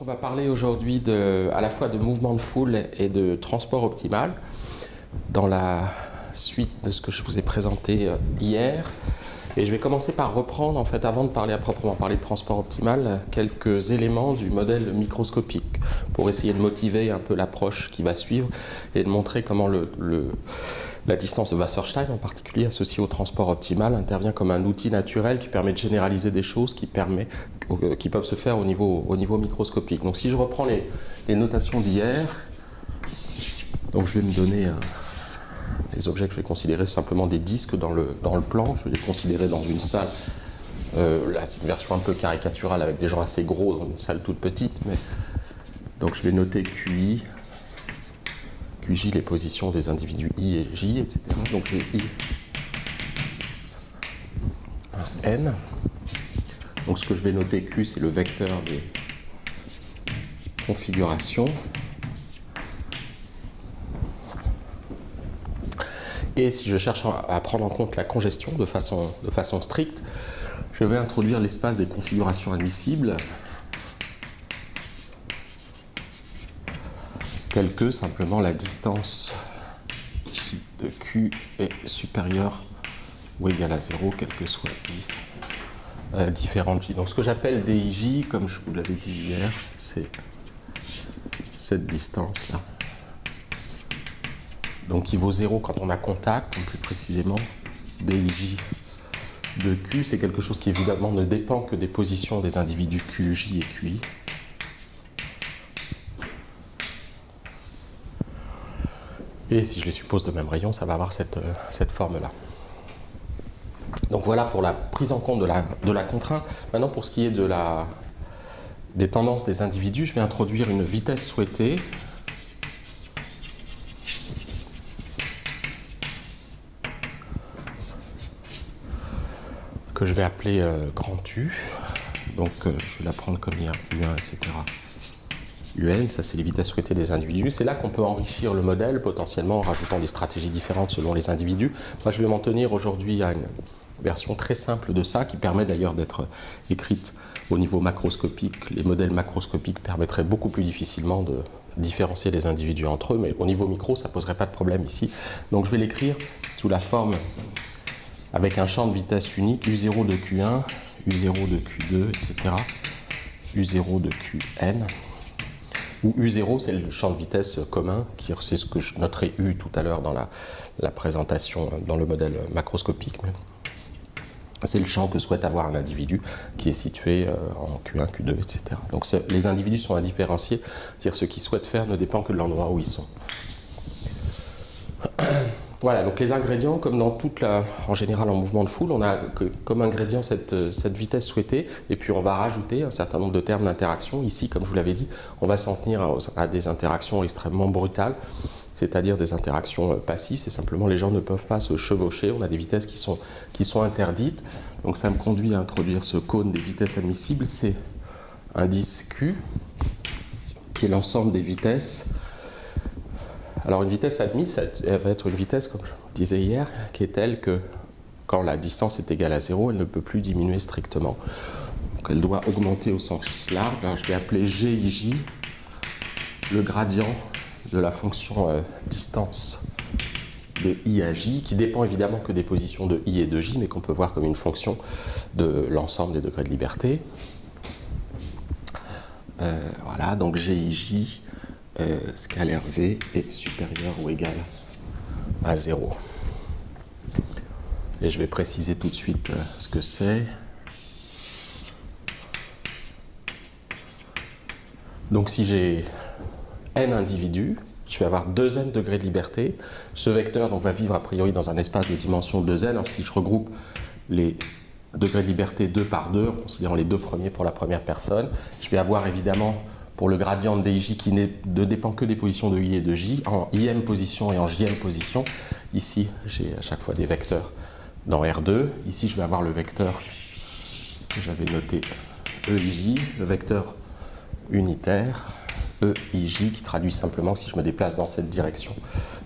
On va parler aujourd'hui à la fois de mouvement de foule et de transport optimal dans la suite de ce que je vous ai présenté hier. Et je vais commencer par reprendre, en fait, avant de parler à proprement parler de transport optimal, quelques éléments du modèle microscopique pour essayer de motiver un peu l'approche qui va suivre et de montrer comment la distance de Wasserstein, en particulier associée au transport optimal, intervient comme un outil naturel qui permet de généraliser des choses qui peuvent se faire au niveau microscopique. Donc si je reprends les notations d'hier, donc je vais me donner les objets que je vais considérer simplement des disques dans le plan. Je vais les considérer dans une salle. Là, c'est une version un peu caricaturale avec des gens assez gros dans une salle toute petite. Mais... Donc je vais noter QI, QJ, les positions des individus I et J, etc. Donc j'ai I, N. Donc ce que je vais noter Q, c'est le vecteur des configurations. Et si je cherche à prendre en compte la congestion de façon stricte, je vais introduire l'espace des configurations admissibles, tel que simplement la distance J de Q est supérieure ou égale à 0, quel que soit I différentes J. Donc ce que j'appelle DIJ, comme je vous l'avais dit hier, c'est cette distance-là. Donc qui vaut 0 quand on a contact, plus précisément, DIJ de Q, c'est quelque chose qui évidemment ne dépend que des positions des individus QJ et QI. Et si je les suppose de même rayon, ça va avoir cette forme-là. Donc voilà pour la prise en compte de la contrainte. Maintenant, pour ce qui est des tendances des individus, je vais introduire une vitesse souhaitée que je vais appeler grand U. Donc je vais la prendre comme hier, U1, etc. UN, ça c'est les vitesses souhaitées des individus. C'est là qu'on peut enrichir le modèle potentiellement en rajoutant des stratégies différentes selon les individus. Moi je vais m'en tenir aujourd'hui à une version très simple de ça qui permet d'ailleurs d'être écrite au niveau macroscopique. Les modèles macroscopiques permettraient beaucoup plus difficilement de différencier les individus entre eux, mais au niveau micro ça ne poserait pas de problème ici. Donc je vais l'écrire sous la forme avec un champ de vitesse unique, U0 de Q1, U0 de Q2, etc. U0 de Qn, où U0 c'est le champ de vitesse commun, c'est ce que je noterai U tout à l'heure dans la présentation, dans le modèle macroscopique. C'est le champ que souhaite avoir un individu qui est situé en Q1, Q2, etc. Donc les individus sont indifférenciés, c'est-à-dire ce qu'ils souhaitent faire ne dépend que de l'endroit où ils sont. Voilà, donc les ingrédients, comme dans en général en mouvement de foule, on a comme ingrédient cette vitesse souhaitée, et puis on va rajouter un certain nombre de termes d'interaction. Ici, comme je vous l'avais dit, on va s'en tenir à des interactions extrêmement brutales, c'est-à-dire des interactions passives. C'est simplement les gens ne peuvent pas se chevaucher, on a des vitesses qui sont interdites. Donc ça me conduit à introduire ce cône des vitesses admissibles, c'est indice Q, qui est l'ensemble des vitesses. Alors une vitesse admise, elle va être une vitesse, comme je vous disais hier, qui est telle que quand la distance est égale à 0, elle ne peut plus diminuer strictement. Donc elle doit augmenter au sens large. Alors, je vais appeler GIJ le gradient de la fonction distance de I à J, qui dépend évidemment que des positions de I et de J, mais qu'on peut voir comme une fonction de l'ensemble des degrés de liberté. Voilà, donc GIJ scalaire V est supérieur ou égal à 0. Et je vais préciser tout de suite ce que c'est. Donc si j'ai n individus, je vais avoir 2n degrés de liberté. Ce vecteur donc, va vivre a priori dans un espace de dimension 2n. Alors si je regroupe les degrés de liberté 2 par 2, en considérant les deux premiers pour la première personne, je vais avoir évidemment pour le gradient de dij qui ne dépend que des positions de i et de j, en im position et en jm position. Ici, j'ai à chaque fois des vecteurs dans R2. Ici, je vais avoir le vecteur que j'avais noté EIJ, le vecteur unitaire EIJ, qui traduit simplement, si je me déplace dans cette direction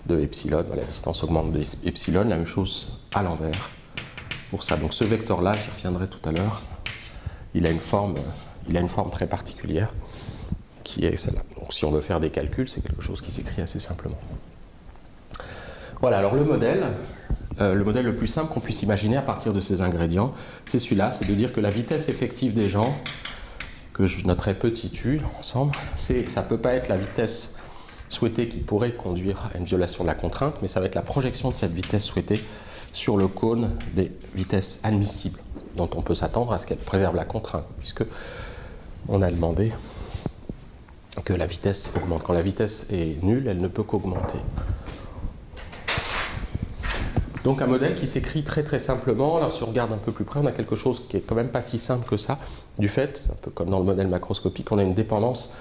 de epsilon, la distance augmente de epsilon, la même chose à l'envers. Pour ça, donc ce vecteur-là, j'y reviendrai tout à l'heure, il a une forme très particulière. qui est celle-là. Donc si on veut faire des calculs, c'est quelque chose qui s'écrit assez simplement. Voilà, alors le modèle le plus simple qu'on puisse imaginer à partir de ces ingrédients, c'est celui-là, c'est de dire que la vitesse effective des gens, que je noterai petit u ensemble, ça ne peut pas être la vitesse souhaitée qui pourrait conduire à une violation de la contrainte, mais ça va être la projection de cette vitesse souhaitée sur le cône des vitesses admissibles, dont on peut s'attendre à ce qu'elle préserve la contrainte, puisque on a demandé que la vitesse augmente. Quand la vitesse est nulle, elle ne peut qu'augmenter. Donc un modèle qui s'écrit très très simplement. Alors si on regarde un peu plus près, on a quelque chose qui est quand même pas si simple que ça, du fait, un peu comme dans le modèle macroscopique, on a une dépendance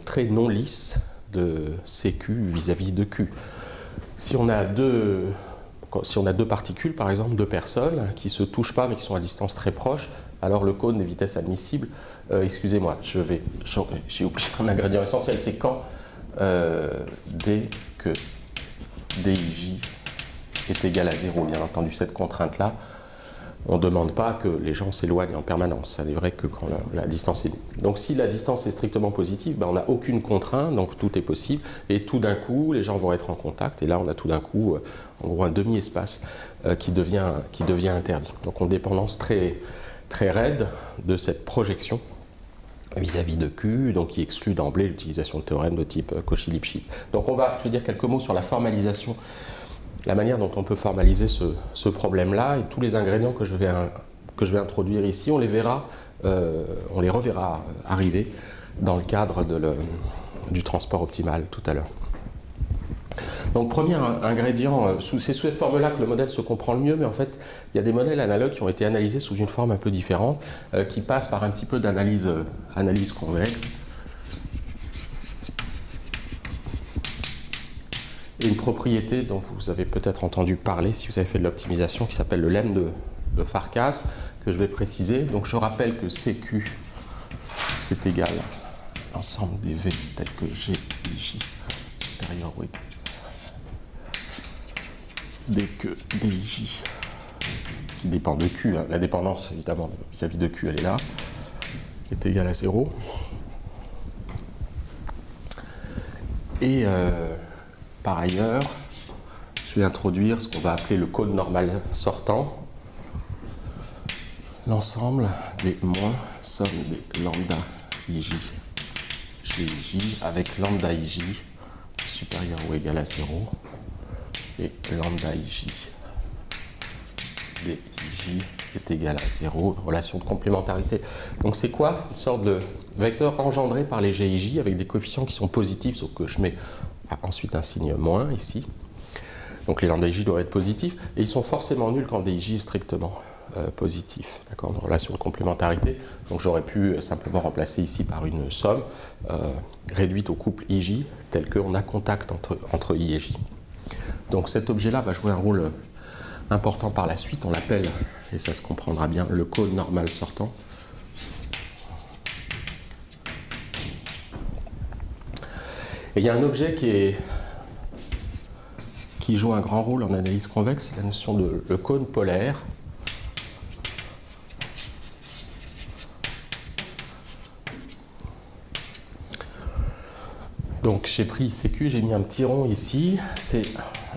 très non lisse de CQ vis-à-vis de Q. Si on a deux particules, par exemple, deux personnes, qui ne se touchent pas mais qui sont à distance très proche, alors le cône des vitesses admissibles, excusez-moi, j'ai oublié un ingrédient essentiel, c'est quand dès que dij est égal à 0, bien entendu, cette contrainte-là, on ne demande pas que les gens s'éloignent en permanence. Ça n'est vrai que quand la distance est nulle. Donc si la distance est strictement positive, ben, on n'a aucune contrainte, donc tout est possible. Et tout d'un coup, les gens vont être en contact. Et là, on a tout d'un coup, en gros, un demi-espace qui devient interdit. Donc on a une dépendance très, très raide de cette projection vis-à-vis de Q, donc qui exclut d'emblée l'utilisation de théorèmes de type Cauchy-Lipschitz. Donc je vais dire quelques mots sur la formalisation, la manière dont on peut formaliser ce problème-là, et tous les ingrédients que je vais introduire ici, on les reverra arriver dans le cadre du transport optimal tout à l'heure. Donc premier ingrédient, c'est sous cette forme-là que le modèle se comprend le mieux, mais en fait il y a des modèles analogues qui ont été analysés sous une forme un peu différente, qui passent par un petit peu d'analyse convexe. Et une propriété dont vous avez peut-être entendu parler si vous avez fait de l'optimisation, qui s'appelle le lemme de Farkas, que je vais préciser. Donc je rappelle que CQ, c'est égal à l'ensemble des V tels que G, J, supérieur ou égal, dès que DJ, qui dépend de Q, hein, la dépendance évidemment vis-à-vis de Q, elle est là, est égal à 0. Et par ailleurs, je vais introduire ce qu'on va appeler le cône normal sortant, l'ensemble des moins somme des lambda ij gij avec lambda ij supérieur ou égal à 0 et lambda ij dij est égal à 0, relation de complémentarité. Donc c'est quoi? Une sorte de vecteur engendré par les gij avec des coefficients qui sont positifs, sauf que je mets ensuite un signe moins ici. Donc les lambda ij doivent être positifs, et ils sont forcément nuls quand dij est strictement positif, d'accord, en relation de complémentarité. Donc j'aurais pu simplement remplacer ici par une somme réduite au couple ij, tel qu'on a contact entre i et j. Donc cet objet-là va jouer un rôle important par la suite, on l'appelle, et ça se comprendra bien, le cône normal sortant. Et il y a un objet qui joue un grand rôle en analyse convexe, c'est la notion de le cône polaire. Donc j'ai pris CQ, j'ai mis un petit rond ici, c'est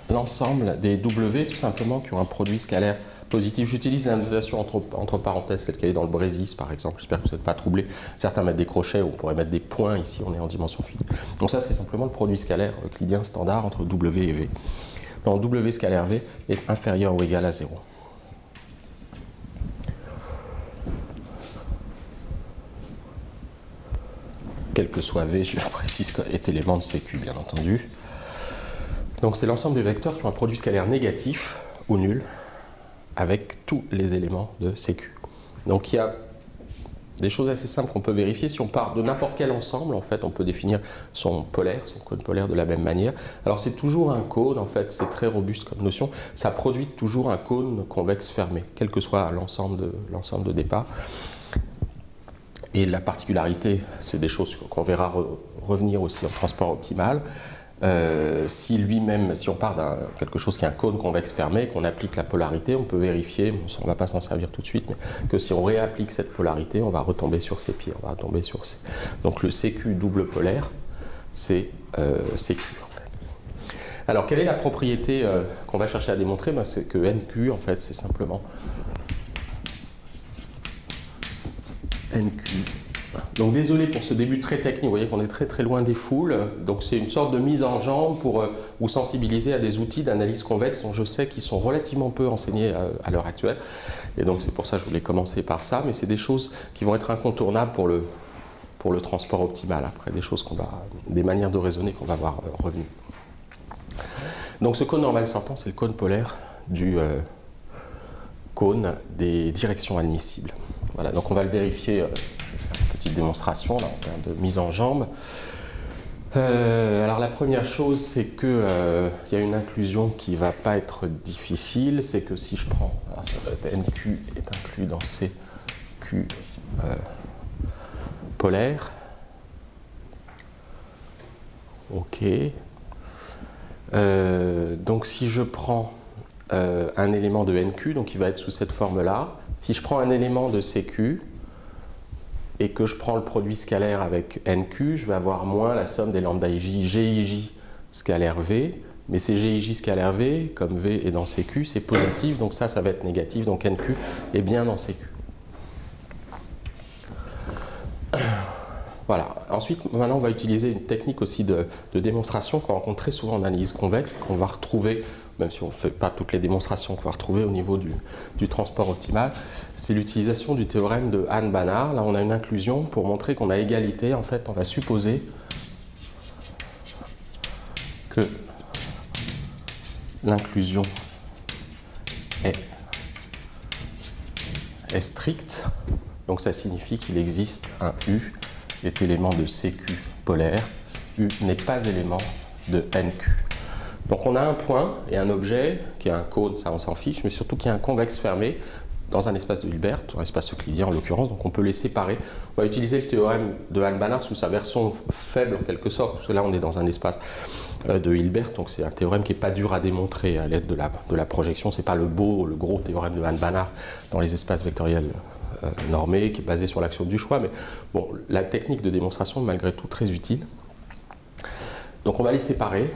l'ensemble des W tout simplement qui ont un produit scalaire positif. J'utilise la notation entre parenthèses, celle qui est dans le Brésis par exemple, j'espère que vous n'êtes pas troublés. Certains mettent des crochets, on pourrait mettre des points ici, on est en dimension finie. Donc ça c'est simplement le produit scalaire euclidien standard entre W et V. Donc W scalaire V est inférieur ou égal à 0. Quel que soit V, je précise, est élément de CQ, bien entendu. Donc c'est l'ensemble des vecteurs qui ont un produit scalaire négatif ou nul avec tous les éléments de CQ. Donc il y a des choses assez simples qu'on peut vérifier. Si on part de n'importe quel ensemble, en fait, on peut définir son cône polaire de la même manière. Alors c'est toujours un cône, en fait, c'est très robuste comme notion. Ça produit toujours un cône convexe fermé, quel que soit l'ensemble de départ. Et la particularité, c'est des choses qu'on verra revenir aussi en transport optimal, Si lui-même, si on part d'un quelque chose qui est un cône convexe fermé, qu'on applique la polarité, on peut vérifier, on ne va pas s'en servir tout de suite, mais que si on réapplique cette polarité, on va retomber sur ces pieds, on va retomber sur ces. Donc le CQ double polaire, c'est CQ en fait. Alors quelle est la propriété qu'on va chercher à démontrer? C'est que NQ en fait c'est simplement NQ. Donc désolé pour ce début très technique, vous voyez qu'on est très très loin des foules, donc c'est une sorte de mise en jambe pour vous sensibiliser à des outils d'analyse convexe dont je sais qu'ils sont relativement peu enseignés à l'heure actuelle, et donc c'est pour ça que je voulais commencer par ça, mais c'est des choses qui vont être incontournables pour le transport optimal, après des choses des manières de raisonner qu'on va voir revenir. Donc ce cône normal sortant, c'est le cône polaire du cône des directions admissibles. Voilà, donc on va le vérifier. Petite démonstration là, en termes de mise en jambe. Alors la première chose, c'est qu'il y a une inclusion qui ne va pas être difficile, c'est que si je prends, alors ça va être NQ est inclus dans CQ polaire. Ok. Donc si je prends un élément de NQ, donc il va être sous cette forme-là. Si je prends un élément de CQ, et que je prends le produit scalaire avec NQ, je vais avoir moins la somme des lambda IJ, GIJ scalaire V, mais c'est GIJ scalaire V, comme V est dans CQ, c'est positif, donc ça va être négatif, donc NQ est bien dans CQ. Voilà. Ensuite, maintenant, on va utiliser une technique aussi de démonstration qu'on rencontre très souvent en analyse convexe, qu'on va retrouver, même si on ne fait pas toutes les démonstrations qu'on va retrouver au niveau du transport optimal, c'est l'utilisation du théorème de Hahn-Banach. Là, on a une inclusion pour montrer qu'on a égalité. En fait, on va supposer que l'inclusion est stricte. Donc, ça signifie qu'il existe un U est élément de CQ polaire, U n'est pas élément de NQ. Donc on a un point et un objet qui est un cône, ça on s'en fiche, mais surtout qui est un convexe fermé dans un espace de Hilbert, un espace euclidien en l'occurrence, donc on peut les séparer. On va utiliser le théorème de Hahn-Banach sous sa version faible en quelque sorte, parce que là on est dans un espace de Hilbert, donc c'est un théorème qui n'est pas dur à démontrer à l'aide de la projection, c'est pas le gros théorème de Hahn-Banach dans les espaces vectoriels normé, qui est basé sur l'axiome du choix, mais bon, la technique de démonstration est malgré tout très utile. Donc on va les séparer.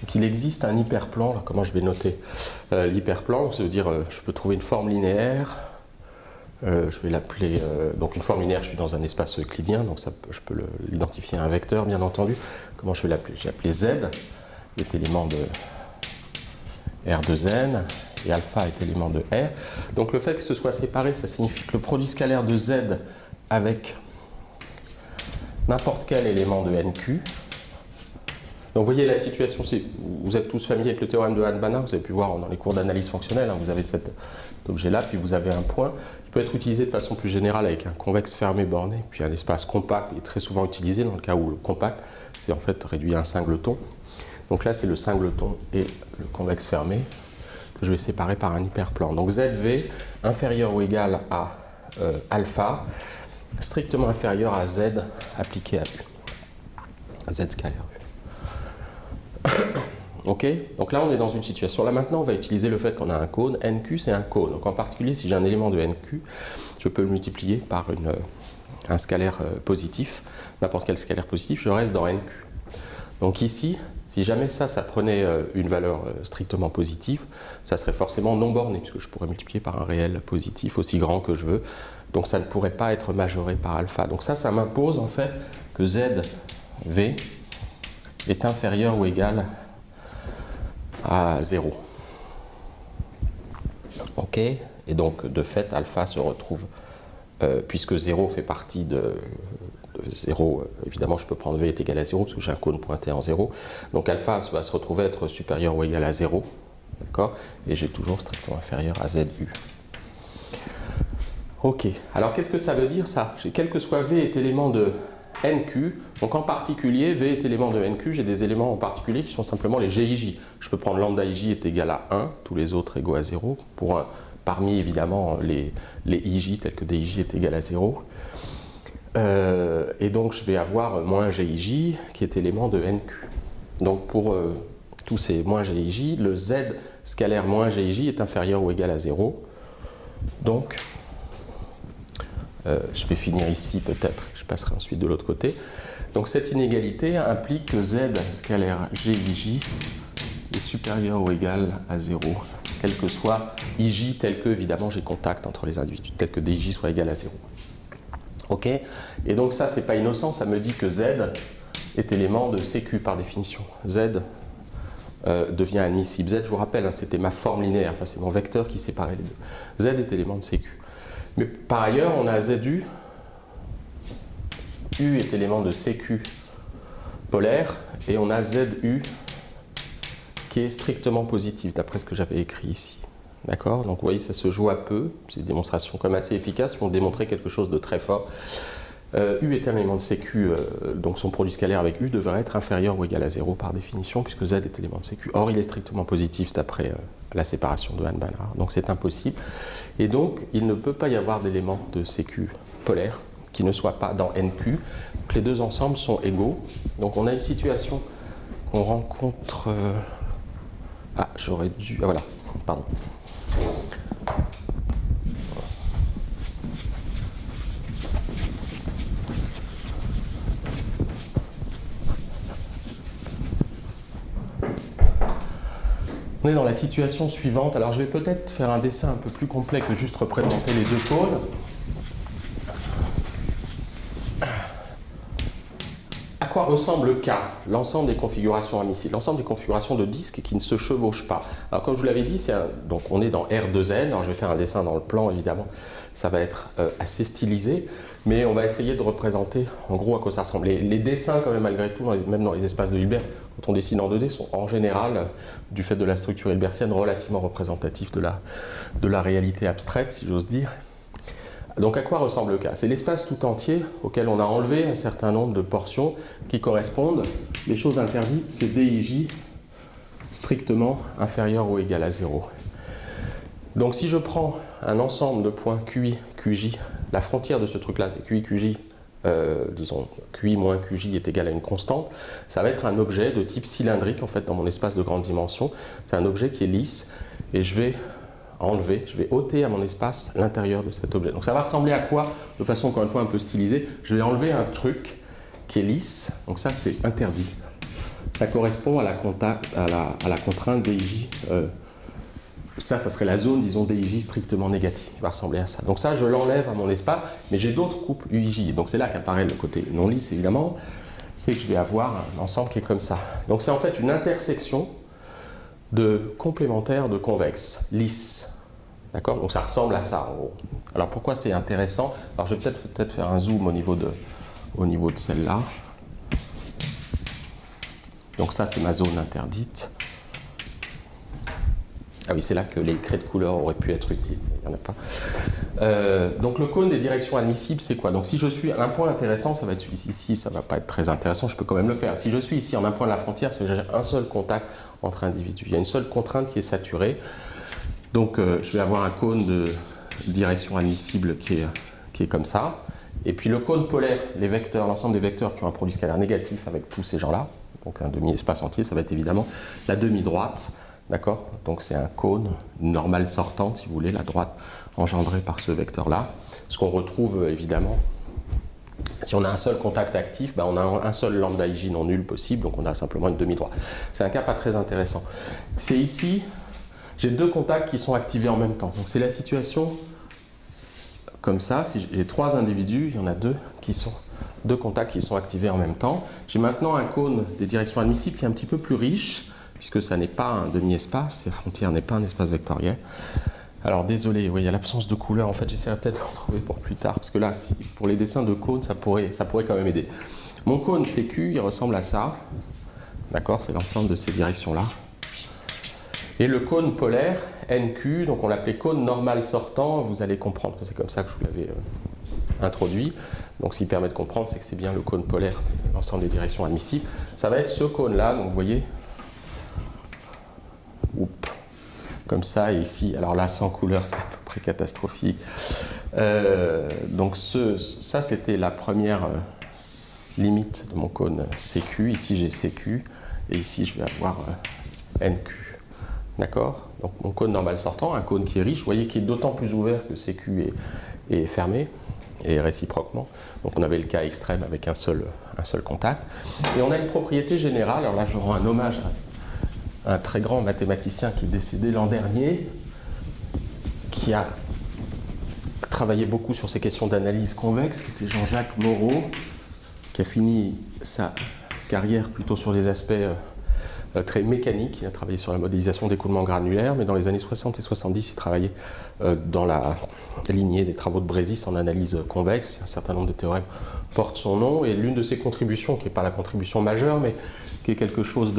Donc il existe un hyperplan, là, comment je vais noter l'hyperplan, ça veut dire je peux trouver une forme linéaire, je vais l'appeler, donc une forme linéaire, je suis dans un espace euclidien, donc ça, je peux l'identifier à un vecteur bien entendu. Comment je vais l'appeler? J'ai appelé Z, qui est élément de R de N, et alpha est élément de R. Donc le fait que ce soit séparé, ça signifie que le produit scalaire de Z avec n'importe quel élément de NQ. Donc vous voyez la situation, vous êtes tous familiers avec le théorème de Hahn-Banach, vous avez pu voir dans les cours d'analyse fonctionnelle, hein, vous avez cet objet-là, puis vous avez un point. Il peut être utilisé de façon plus générale avec un convexe fermé borné, puis un espace compact, il est très souvent utilisé dans le cas où le compact, c'est en fait réduit à un singleton. Donc là, c'est le singleton et le convexe fermé que je vais séparer par un hyperplan. Donc ZV inférieur ou égal à alpha, strictement inférieur à Z appliqué à U. À Z scalaire U. Ok, donc là on est dans une situation, là maintenant on va utiliser le fait qu'on a un cône, NQ c'est un cône, donc en particulier si j'ai un élément de NQ, je peux le multiplier par un scalaire positif, n'importe quel scalaire positif, je reste dans NQ. Donc ici, si jamais ça prenait une valeur strictement positive, ça serait forcément non borné, puisque je pourrais multiplier par un réel positif aussi grand que je veux, donc ça ne pourrait pas être majoré par alpha. Donc ça m'impose en fait que ZV est inférieur ou égal à 0. Ok, et donc de fait alpha se retrouve, puisque 0 fait partie de 0, évidemment je peux prendre V est égal à 0 parce que j'ai un cône pointé en 0, donc alpha va se retrouver être supérieur ou égal à 0, d'accord, et j'ai toujours strictement inférieur à ZU. Ok, alors qu'est-ce que ça veut dire ça? Quel que soit V est élément de NQ, donc en particulier, V est élément de NQ, j'ai des éléments en particulier qui sont simplement les GIJ. Je peux prendre lambda IJ est égal à 1, tous les autres égaux à 0, parmi évidemment les IJ tels que DIJ est égal à 0. Et donc je vais avoir moins GIJ qui est élément de NQ. Donc pour tous ces moins GIJ, le Z scalaire moins GIJ est inférieur ou égal à 0. Donc, je vais finir ici peut-être, je passerai ensuite de l'autre côté. Donc cette inégalité implique que Z scalaire GIJ est supérieur ou égal à 0, quel que soit IJ tel que, évidemment, j'ai contact entre les individus, tel que DJ soit égal à 0. Ok. Et donc ça, c'est pas innocent, ça me dit que Z est élément de CQ par définition. Z devient admissible. Z, je vous rappelle, hein, c'était ma forme linéaire, enfin c'est mon vecteur qui séparait les deux. Z est élément de CQ. Mais par ailleurs, on a ZU. U est élément de CQ polaire, et on a ZU qui est strictement positif, d'après ce que j'avais écrit ici. D'accord? Donc vous voyez, ça se joue à peu. C'est des démonstrations comme assez efficaces pour démontrer quelque chose de très fort. U est un élément de CQ, donc son produit scalaire avec U devrait être inférieur ou égal à 0 par définition, puisque Z est élément de CQ. Or, il est strictement positif d'après la séparation de Hahn-Banach. Donc c'est impossible. Et donc, il ne peut pas y avoir d'élément de CQ polaire qui ne soit pas dans NQ. Donc les deux ensembles sont égaux. Donc on a une situation qu'on rencontre... Ah, j'aurais dû... Ah voilà, pardon. On est dans la situation suivante. Alors je vais peut-être faire un dessin un peu plus complet que juste représenter les deux cônes. À quoi ressemble le K, l'ensemble des configurations admissibles, l'ensemble des configurations de disques qui ne se chevauchent pas. Alors comme je vous l'avais dit, donc on est dans R2N. Alors je vais faire un dessin dans le plan, évidemment, ça va être assez stylisé, mais on va essayer de représenter en gros à quoi ça ressemble. Les dessins, quand même, malgré tout, même dans les espaces de Hilbert, quand on dessine en 2D, sont en général, du fait de la structure hilbertienne, relativement représentatifs de la réalité abstraite, si j'ose dire. Donc à quoi ressemble le K? C'est l'espace tout entier auquel on a enlevé un certain nombre de portions qui correspondent. Les choses interdites, c'est DIJ strictement inférieur ou égal à 0. Donc si je prends un ensemble de points QI, QJ, la frontière de ce truc-là, c'est QI, QJ, disons QI moins QJ est égal à une constante, ça va être un objet de type cylindrique en fait dans mon espace de grande dimension. C'est un objet qui est lisse et je vais ôter à mon espace l'intérieur de cet objet. Donc ça va ressembler à quoi? De façon encore une fois un peu stylisée, je vais enlever un truc qui est lisse, donc ça c'est interdit. Ça correspond à la contrainte DIJ. Ça serait la zone, disons, DIJ strictement négative, qui va ressembler à ça. Donc ça, je l'enlève à mon espace, mais j'ai d'autres couples UIJ. Donc c'est là qu'apparaît le côté non lisse, évidemment. C'est que je vais avoir un ensemble qui est comme ça. Donc c'est en fait une intersection de complémentaires de convexes, lisses. D'accord? Donc ça ressemble à ça, en gros. Alors pourquoi c'est intéressant? Alors je vais peut-être faire un zoom au niveau de celle-là. Donc ça, c'est ma zone interdite. Ah oui, c'est là que les craies de couleur auraient pu être utiles, il n'y en a pas. Donc le cône des directions admissibles, c'est quoi? Donc si je suis à un point intéressant, ça va être ici, ça ne va pas être très intéressant, je peux quand même le faire. Si je suis ici en un point de la frontière, c'est que j'ai un seul contact entre individus. Il y a une seule contrainte qui est saturée. Donc je vais avoir un cône de direction admissible qui est comme ça. Et puis le cône polaire, les vecteurs, l'ensemble des vecteurs qui ont un produit scalaire négatif avec tous ces gens-là, donc un demi-espace entier, ça va être évidemment la demi-droite. D'accord? Donc c'est un cône, une normale sortante, si vous voulez, la droite engendrée par ce vecteur-là. Ce qu'on retrouve évidemment, si on a un seul contact actif, on a un seul lambda IJ non nul possible, donc on a simplement une demi-droite. C'est un cas pas très intéressant. C'est ici, j'ai deux contacts qui sont activés en même temps. Donc c'est la situation comme ça. Si j'ai trois individus, il y en a deux contacts qui sont activés en même temps. J'ai maintenant un cône des directions admissibles qui est un petit peu plus riche, puisque ça n'est pas un demi-espace, la frontière n'est pas un espace vectoriel. Alors désolé, oui, il y a l'absence de couleur, en fait j'essaierai peut-être d'en trouver pour plus tard, parce que là, pour les dessins de cônes, ça pourrait quand même aider. Mon cône CQ, il ressemble à ça, d'accord, c'est l'ensemble de ces directions-là. Et le cône polaire, NQ, donc on l'appelait cône normal sortant, vous allez comprendre que c'est comme ça que je vous l'avais introduit. Donc ce qui permet de comprendre, c'est que c'est bien le cône polaire, l'ensemble des directions admissibles. Ça va être ce cône-là, donc vous voyez, comme ça, et ici, alors là, sans couleur, c'est à peu près catastrophique. Donc ça, c'était la première limite de mon cône CQ. Ici, j'ai CQ, Et ici, je vais avoir NQ. D'accord? Donc mon cône normal sortant, un cône qui est riche, vous voyez qu'il est d'autant plus ouvert que CQ est fermé, et réciproquement. Donc on avait le cas extrême avec un seul contact. Et on a une propriété générale, alors là je rends un hommage à un très grand mathématicien qui est décédé l'an dernier, qui a travaillé beaucoup sur ces questions d'analyse convexe, qui était Jean-Jacques Moreau, qui a fini sa carrière plutôt sur les aspects très mécanique. Il a travaillé sur la modélisation d'écoulement granulaire, mais dans les années 60 et 70, il travaillait dans la lignée des travaux de Brésis en analyse convexe. Un certain nombre de théorèmes portent son nom, et l'une de ses contributions, qui n'est pas la contribution majeure, mais qui est quelque chose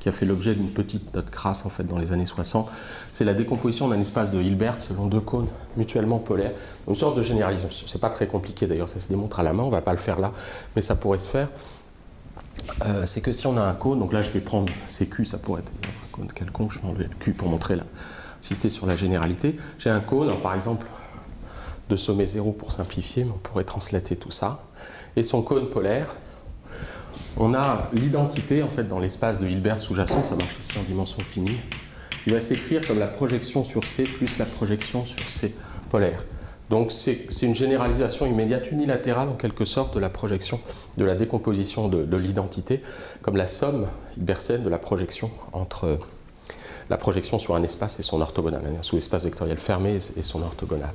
qui a fait l'objet d'une petite note crasse en fait, dans les années 60, c'est la décomposition d'un espace de Hilbert selon deux cônes mutuellement polaires. Une sorte de généralisation. C'est pas très compliqué d'ailleurs, ça se démontre à la main, on ne va pas le faire là, mais ça pourrait se faire. C'est que si on a un cône, donc là je vais prendre CQ, ça pourrait être un cône quelconque, je m'enlève le Q pour montrer insister sur la généralité. J'ai un cône, alors, par exemple, de sommet 0 pour simplifier, mais on pourrait translater tout ça. Et son cône polaire, on a l'identité en fait dans l'espace de Hilbert sous-jacent, ça marche aussi en dimension finie. Il va s'écrire comme la projection sur C plus la projection sur C polaire. Donc c'est une généralisation immédiate unilatérale en quelque sorte de la projection, de la décomposition de l'identité, comme la somme hilbertienne de la projection entre la projection sur un espace et son orthogonal, un sous-espace vectoriel fermé et son orthogonal.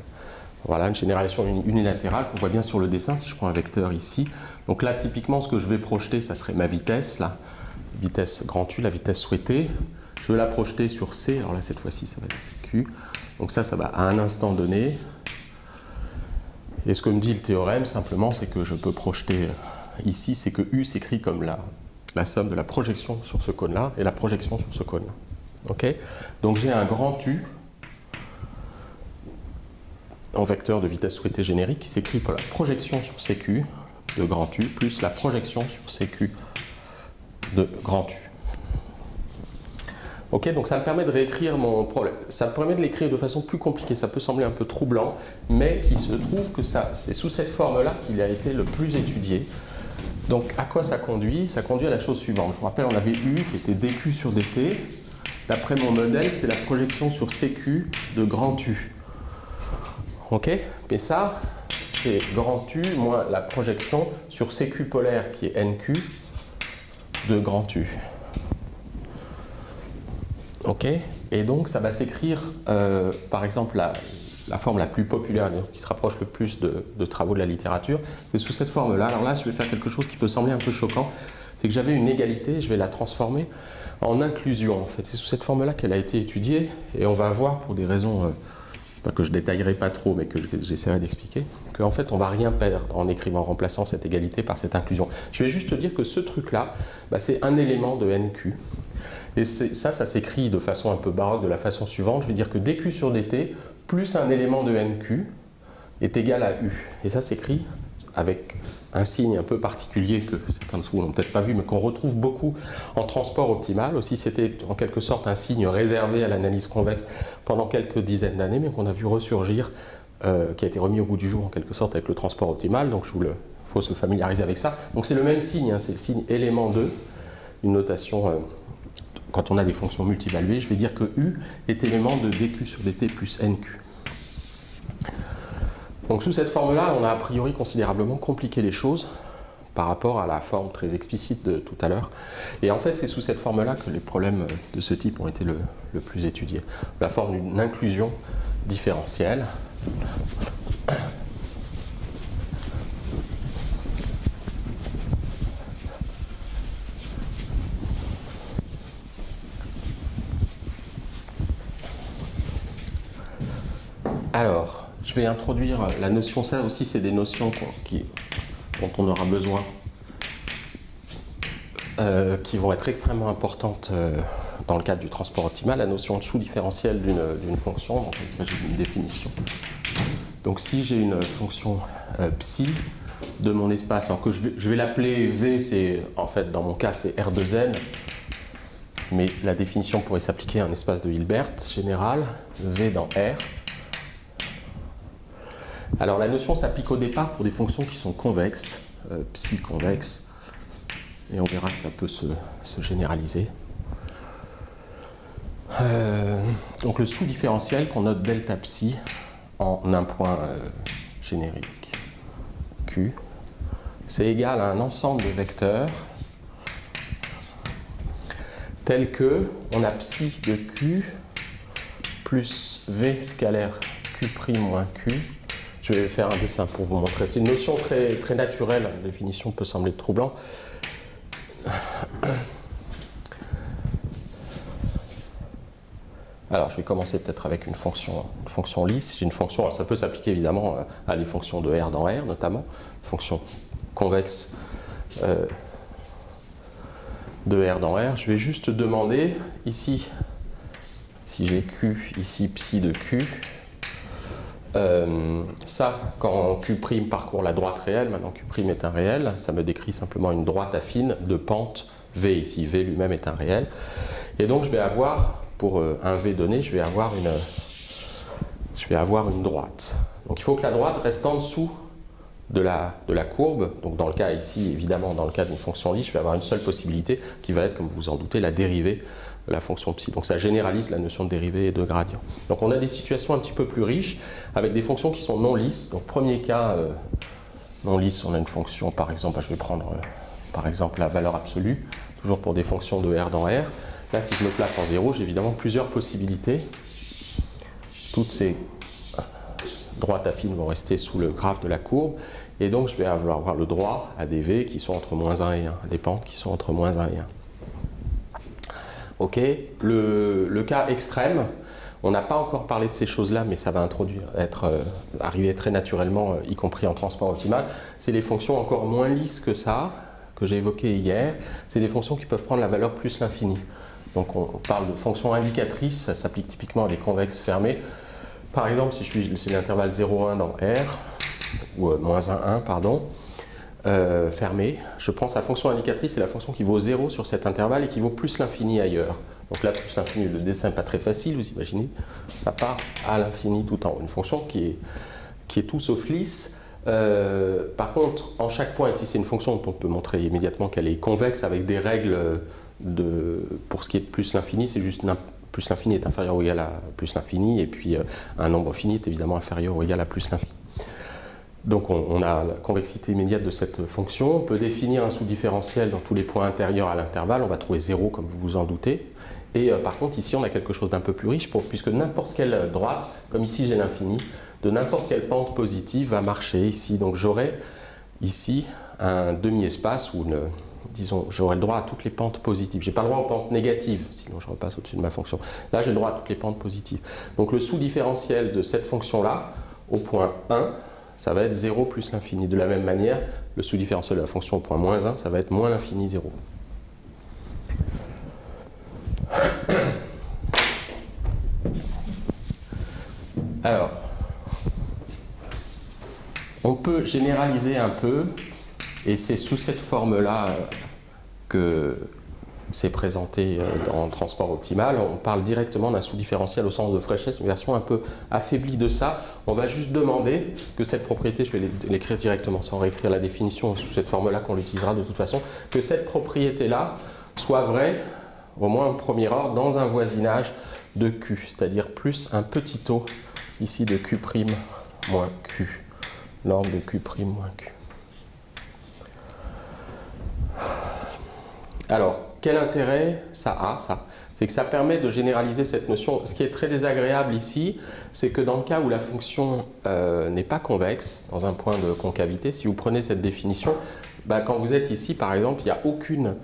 Voilà, une généralisation unilatérale qu'on voit bien sur le dessin, si je prends un vecteur ici. Donc là, typiquement, ce que je vais projeter, ça serait ma vitesse, là, vitesse grand U, la vitesse souhaitée. Je vais la projeter sur C, alors là, cette fois-ci, ça va être CQ. Donc ça va à un instant donné. Et ce que me dit le théorème, simplement, c'est que je peux projeter ici, c'est que U s'écrit comme la somme de la projection sur ce cône-là et la projection sur ce cône-là. Okay, donc j'ai un grand U en vecteur de vitesse souhaitée générique qui s'écrit pour la projection sur CQ de grand U plus la projection sur CQ de grand U. Ok, donc ça me permet de réécrire mon problème. Ça me permet de l'écrire de façon plus compliquée. Ça peut sembler un peu troublant, mais il se trouve que c'est sous cette forme-là qu'il a été le plus étudié. Donc à quoi ça conduit? Ça conduit à la chose suivante. Je vous rappelle, on avait U qui était dQ sur dt. D'après mon modèle, c'était la projection sur CQ de grand U. Ok, mais ça, c'est grand U moins la projection sur CQ polaire qui est NQ de grand U. Ok, et donc ça va s'écrire, par exemple, la forme la plus populaire, qui se rapproche le plus de travaux de la littérature, c'est sous cette forme-là. Alors là, je vais faire quelque chose qui peut sembler un peu choquant, c'est que j'avais une égalité, je vais la transformer en inclusion. En fait, c'est sous cette forme-là qu'elle a été étudiée, et on va voir pour des raisons que je détaillerai pas trop, mais que j'essaierai d'expliquer, qu'en fait on va rien perdre en écrivant, en remplaçant cette égalité par cette inclusion. Je vais juste te dire que ce truc-là, c'est un élément de NQ. Et ça s'écrit de façon un peu baroque de la façon suivante. Je vais dire que dQ sur dt plus un élément de NQ est égal à U. Et ça s'écrit avec un signe un peu particulier que certains de vous n'ont peut-être pas vu, mais qu'on retrouve beaucoup en transport optimal. Aussi, c'était en quelque sorte un signe réservé à l'analyse convexe pendant quelques dizaines d'années, mais qu'on a vu ressurgir, qui a été remis au goût du jour en quelque sorte avec le transport optimal. Donc, il faut se familiariser avec ça. Donc, c'est le même signe, c'est le signe élément 2, une notation... quand on a des fonctions multivaluées, je vais dire que U est élément de dQ sur dt plus NQ. Donc sous cette forme-là, on a a priori considérablement compliqué les choses par rapport à la forme très explicite de tout à l'heure. Et en fait, c'est sous cette forme-là que les problèmes de ce type ont été le plus étudiés. La forme d'une inclusion différentielle. Alors, je vais introduire la notion, ça aussi c'est des notions dont on aura besoin, qui vont être extrêmement importantes dans le cadre du transport optimal, la notion de sous-différentielle d'une fonction, donc il s'agit d'une définition. Donc si j'ai une fonction psi de mon espace, alors que je vais l'appeler V, c'est en fait dans mon cas c'est R de n, mais la définition pourrait s'appliquer à un espace de Hilbert général, V dans R. Alors la notion s'applique au départ pour des fonctions qui sont convexes, psi convexe, Et on verra que ça peut se généraliser. Donc le sous-différentiel qu'on note delta psi en un point générique Q, c'est égal à un ensemble de vecteurs tel que on a psi de Q plus V scalaire Q' moins Q. Je vais faire un dessin pour vous montrer. C'est une notion très, très naturelle. La définition peut sembler troublante. Alors, je vais commencer peut-être avec une fonction lisse. J'ai une fonction, ça peut s'appliquer évidemment à des fonctions de R dans R, notamment, fonction convexe de R dans R. Je vais juste demander, ici, si j'ai Q, ici psi de Q, ça, quand Q' parcourt la droite réelle, maintenant Q' est un réel, ça me décrit simplement une droite affine de pente V ici. V lui-même est un réel. Et donc, je vais avoir, pour un V donné, je vais avoir une droite. Donc, il faut que la droite reste en dessous de la courbe. Donc, dans le cas ici, évidemment, dans le cas d'une fonction lisse, je vais avoir une seule possibilité qui va être, comme vous en doutez, la dérivée de la fonction psi. Donc, ça généralise la notion de dérivée et de gradient. Donc, on a des situations un petit peu plus riches avec des fonctions qui sont non lisses. Donc, premier cas non lisse, on a une fonction, par exemple, je vais prendre par exemple la valeur absolue, toujours pour des fonctions de R dans R. Là, si je me place en 0, j'ai évidemment plusieurs possibilités. Toutes ces droites affines vont rester sous le graphe de la courbe. Et donc, je vais avoir le droit à des V qui sont entre moins 1 et 1, à des pentes qui sont entre moins 1 et 1. OK. Le cas extrême, on n'a pas encore parlé de ces choses-là, mais ça va arriver très naturellement, y compris en transport optimal. C'est les fonctions encore moins lisses que ça, que j'ai évoquées hier. C'est des fonctions qui peuvent prendre la valeur plus l'infini. Donc on parle de fonctions indicatrices, ça s'applique typiquement à des convexes fermés. Par exemple, si c'est l'intervalle 0,1 dans R, ou moins 1,1, pardon, fermé, je prends sa fonction indicatrice, c'est la fonction qui vaut 0 sur cet intervalle et qui vaut plus l'infini ailleurs. Donc là, plus l'infini, le dessin n'est pas très facile, vous imaginez, ça part à l'infini tout en haut. Une fonction qui est tout sauf lisse. Par contre, en chaque point, ici c'est une fonction dont on peut montrer immédiatement qu'elle est convexe avec des règles pour ce qui est de plus l'infini, c'est juste plus l'infini est inférieur ou égal à plus l'infini, et puis un nombre fini est évidemment inférieur ou égal à plus l'infini. Donc on a la convexité immédiate de cette fonction. On peut définir un sous-différentiel dans tous les points intérieurs à l'intervalle. On va trouver 0 comme vous vous en doutez. Et par contre ici on a quelque chose d'un peu plus riche puisque n'importe quelle droite, comme ici j'ai l'infini, de n'importe quelle pente positive va marcher ici. Donc j'aurai ici un demi-espace où disons, j'aurai le droit à toutes les pentes positives. Je n'ai pas le droit aux pentes négatives, sinon je repasse au-dessus de ma fonction. Là, j'ai le droit à toutes les pentes positives. Donc le sous-différentiel de cette fonction-là, au point 1, ça va être 0 plus l'infini. De la même manière, le sous-différentiel de la fonction au point moins 1, ça va être moins l'infini 0. Alors, on peut généraliser un peu, et c'est sous cette forme-là que c'est présenté dans le transport optimal. On parle directement d'un sous-différentiel au sens de Fréchet, une version un peu affaiblie de ça. On va juste demander que cette propriété, je vais l'écrire directement sans réécrire la définition sous cette forme-là qu'on l'utilisera de toute façon, que cette propriété-là soit vraie, au moins au premier ordre, dans un voisinage de Q, c'est-à-dire plus un petit o ici de Q' moins Q, norme de Q' moins Q. Alors, quel intérêt ça a, ça? C'est que ça permet de généraliser cette notion. Ce qui est très désagréable ici, c'est que dans le cas où la fonction n'est pas convexe, dans un point de concavité, si vous prenez cette définition, quand vous êtes ici, par exemple, il n'y a aucune